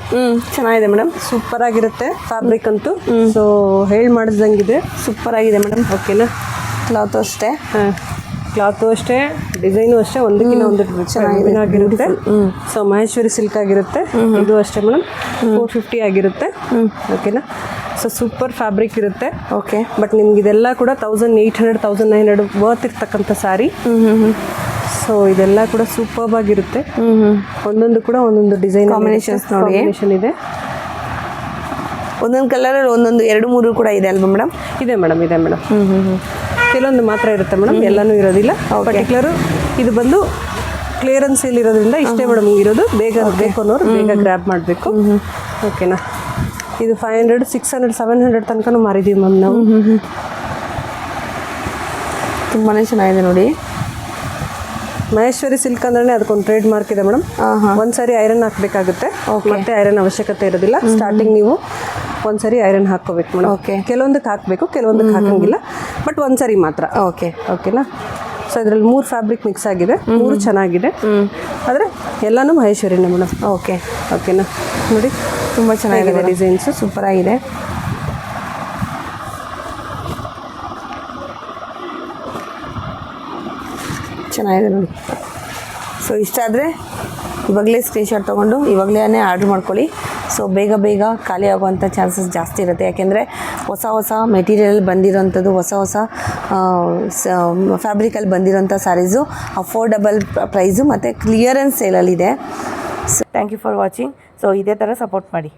ಚೆನ್ನಾಗಿದೆ ಮೇಡಮ್, ಸೂಪರ್ ಆಗಿರುತ್ತೆ ಫ್ಯಾಬ್ರಿಕ್ ಅಂತೂ. ಸೊ ಹೇಳಿ ಮಾಡಿದಂಗಿದೆ, ಸೂಪರ್ ಆಗಿದೆ ಮೇಡಮ್. ಓಕೆನಾ. ಕ್ಲಾತ್ ಅಷ್ಟೇ. ಹಾಂ, ಕ್ಲಾತು ಅಷ್ಟೇ, ಡಿಸೈನು ಅಷ್ಟೇ, ಒಂದಕ್ಕಿಂತ ಒಂದು ಚೆನ್ನಾಗಿರುತ್ತೆ. ಸೊ ಮಹೇಶ್ವರಿ ಸಿಲ್ಕ್ ಆಗಿರುತ್ತೆ. ಇದು ಅಷ್ಟೇ ಮೇಡಮ್, 450 ಆಗಿರುತ್ತೆ. ಓಕೆನಾ. ಸೊ ಸೂಪರ್ ಫ್ಯಾಬ್ರಿಕ್ ಇರುತ್ತೆ. ಓಕೆ, ಬಟ್ ನಿಮ್ಗೆ ಇದೆಲ್ಲ ಕೂಡ 1800 1900 ವರ್ತ್ ಇರ್ತಕ್ಕಂಥ ಸ್ಯಾರಿ. ಸೊ ಇದೆಲ್ಲ ಕೂಡ ಸೂಪರ್ಬ್ ಆಗಿರುತ್ತೆ. ಒಂದೊಂದು ಕೂಡ ಒಂದೊಂದು ಡಿಸೈನ್ ಕಾಂಬಿನೇಷನ್ ಇದೆ. ಒಂದೊಂದು ಕಲರಲ್ಲಿ ಒಂದೊಂದು 2-3 ಕೂಡ ಇದೆ ಅಲ್ವಾ ಮೇಡಮ್? ಇದೆ ಮೇಡಮ್, ಇದೆ ಮೇಡಮ್. ಕೆಲವೊಂದು ಮಾತ್ರ ಇರುತ್ತೆ ಮೇಡಮ್, ಎಲ್ಲನೂ ಇರೋದಿಲ್ಲ. ಪರ್ಟಿಕ್ಯುಲರ್ ಇದು ಬಂದು ಕ್ಲಿಯರೆನ್ಸ್ ಸೇಲ್ ಇರೋದ್ರಿಂದ ಇಷ್ಟೇ ಮೇಡಮ್ ಇರೋದು. ಬೇಗ ಬೇಕು ಅನ್ನೋರು ಬೇಗ ಗ್ರ್ಯಾಬ್ ಮಾಡಬೇಕು. ಓಕೆನಾ. ಇದು 500 600 700 ತನಕನೂ ಮಾರಿದ್ದೀವಿ ಮ್ಯಾಮ್ ನಾವು. ತುಂಬಾ ಚೆನ್ನಾಗಿದೆ ನೋಡಿ. ಮಹೇಶ್ವರಿ ಸಿಲ್ಕ್ ಅಂದ್ರೆ ಅದಕ್ಕೊಂದು ಟ್ರೇಡ್ ಮಾರ್ಕ್ ಇದೆ ಮೇಡಮ್. ಒಂದ್ಸರಿ ಐರನ್ ಹಾಕಬೇಕಾಗುತ್ತೆ, ಮತ್ತೆ ಐರನ್ ಅವಶ್ಯಕತೆ ಇರೋದಿಲ್ಲ. ಸ್ಟಾರ್ಟಿಂಗ್ ನೀವು ಒಂದ್ಸರಿ ಐರನ್ ಹಾಕೋಬೇಕು ಮೇಡಮ್. ಓಕೆ, ಕೆಲವೊಂದಕ್ಕೆ ಹಾಕಬೇಕು, ಕೆಲವೊಂದಕ್ಕೆ ಹಾಕಂಗಿಲ್ಲ, ಬಟ್ ಒಂದ್ಸರಿ ಮಾತ್ರ. ಓಕೆ, ಓಕೆನಾ. ಸೊ ಇದರಲ್ಲಿ 3 ಫ್ಯಾಬ್ರಿಕ್ ಮಿಕ್ಸ್ ಆಗಿದೆ, 3 ಚೆನ್ನಾಗಿದೆ. ಆದರೆ ಎಲ್ಲನೂ ಮಹೇಶ್ವರಿನೇ ಮೇಡಮ್. ಓಕೆ, ಓಕೆನಾ. ನೋಡಿ ತುಂಬ ಚೆನ್ನಾಗಿದೆ ಡಿಸೈನ್ಸು, ಸೂಪರ್ ಆಗಿದೆ. ಚೆನ್ನಾಗಿದೆ ನೋಡಿ. ಸೊ ಇಷ್ಟ ಆದರೆ ಇವಾಗಲೇ ಸ್ಕ್ರೀನ್ಶಾಟ್ ತೊಗೊಂಡು ಇವಾಗಲೇ ಆರ್ಡ್ರ್ ಮಾಡ್ಕೊಳ್ಳಿ. ಸೊ ಬೇಗ ಬೇಗ ಖಾಲಿ ಆಗುವಂಥ ಚಾನ್ಸಸ್ ಜಾಸ್ತಿ ಇರುತ್ತೆ. ಯಾಕೆಂದರೆ ಹೊಸ ಮೆಟೀರಿಯಲ್ ಬಂದಿರೋಂಥದ್ದು, ಹೊಸ ಫ್ಯಾಬ್ರಿಕಲ್ಲಿ ಬಂದಿರೋಂಥ ಸ್ಯಾರೀಸು ಅಫೋರ್ಡಬಲ್ ಪ್ರೈಸು ಮತ್ತು ಕ್ಲಿಯರೆನ್ಸ್ ಸೇಲಲ್ಲಿದೆ. Thank you for watching. So ಇದೇ ಥರ ಸಪೋರ್ಟ್ ಮಾಡಿ.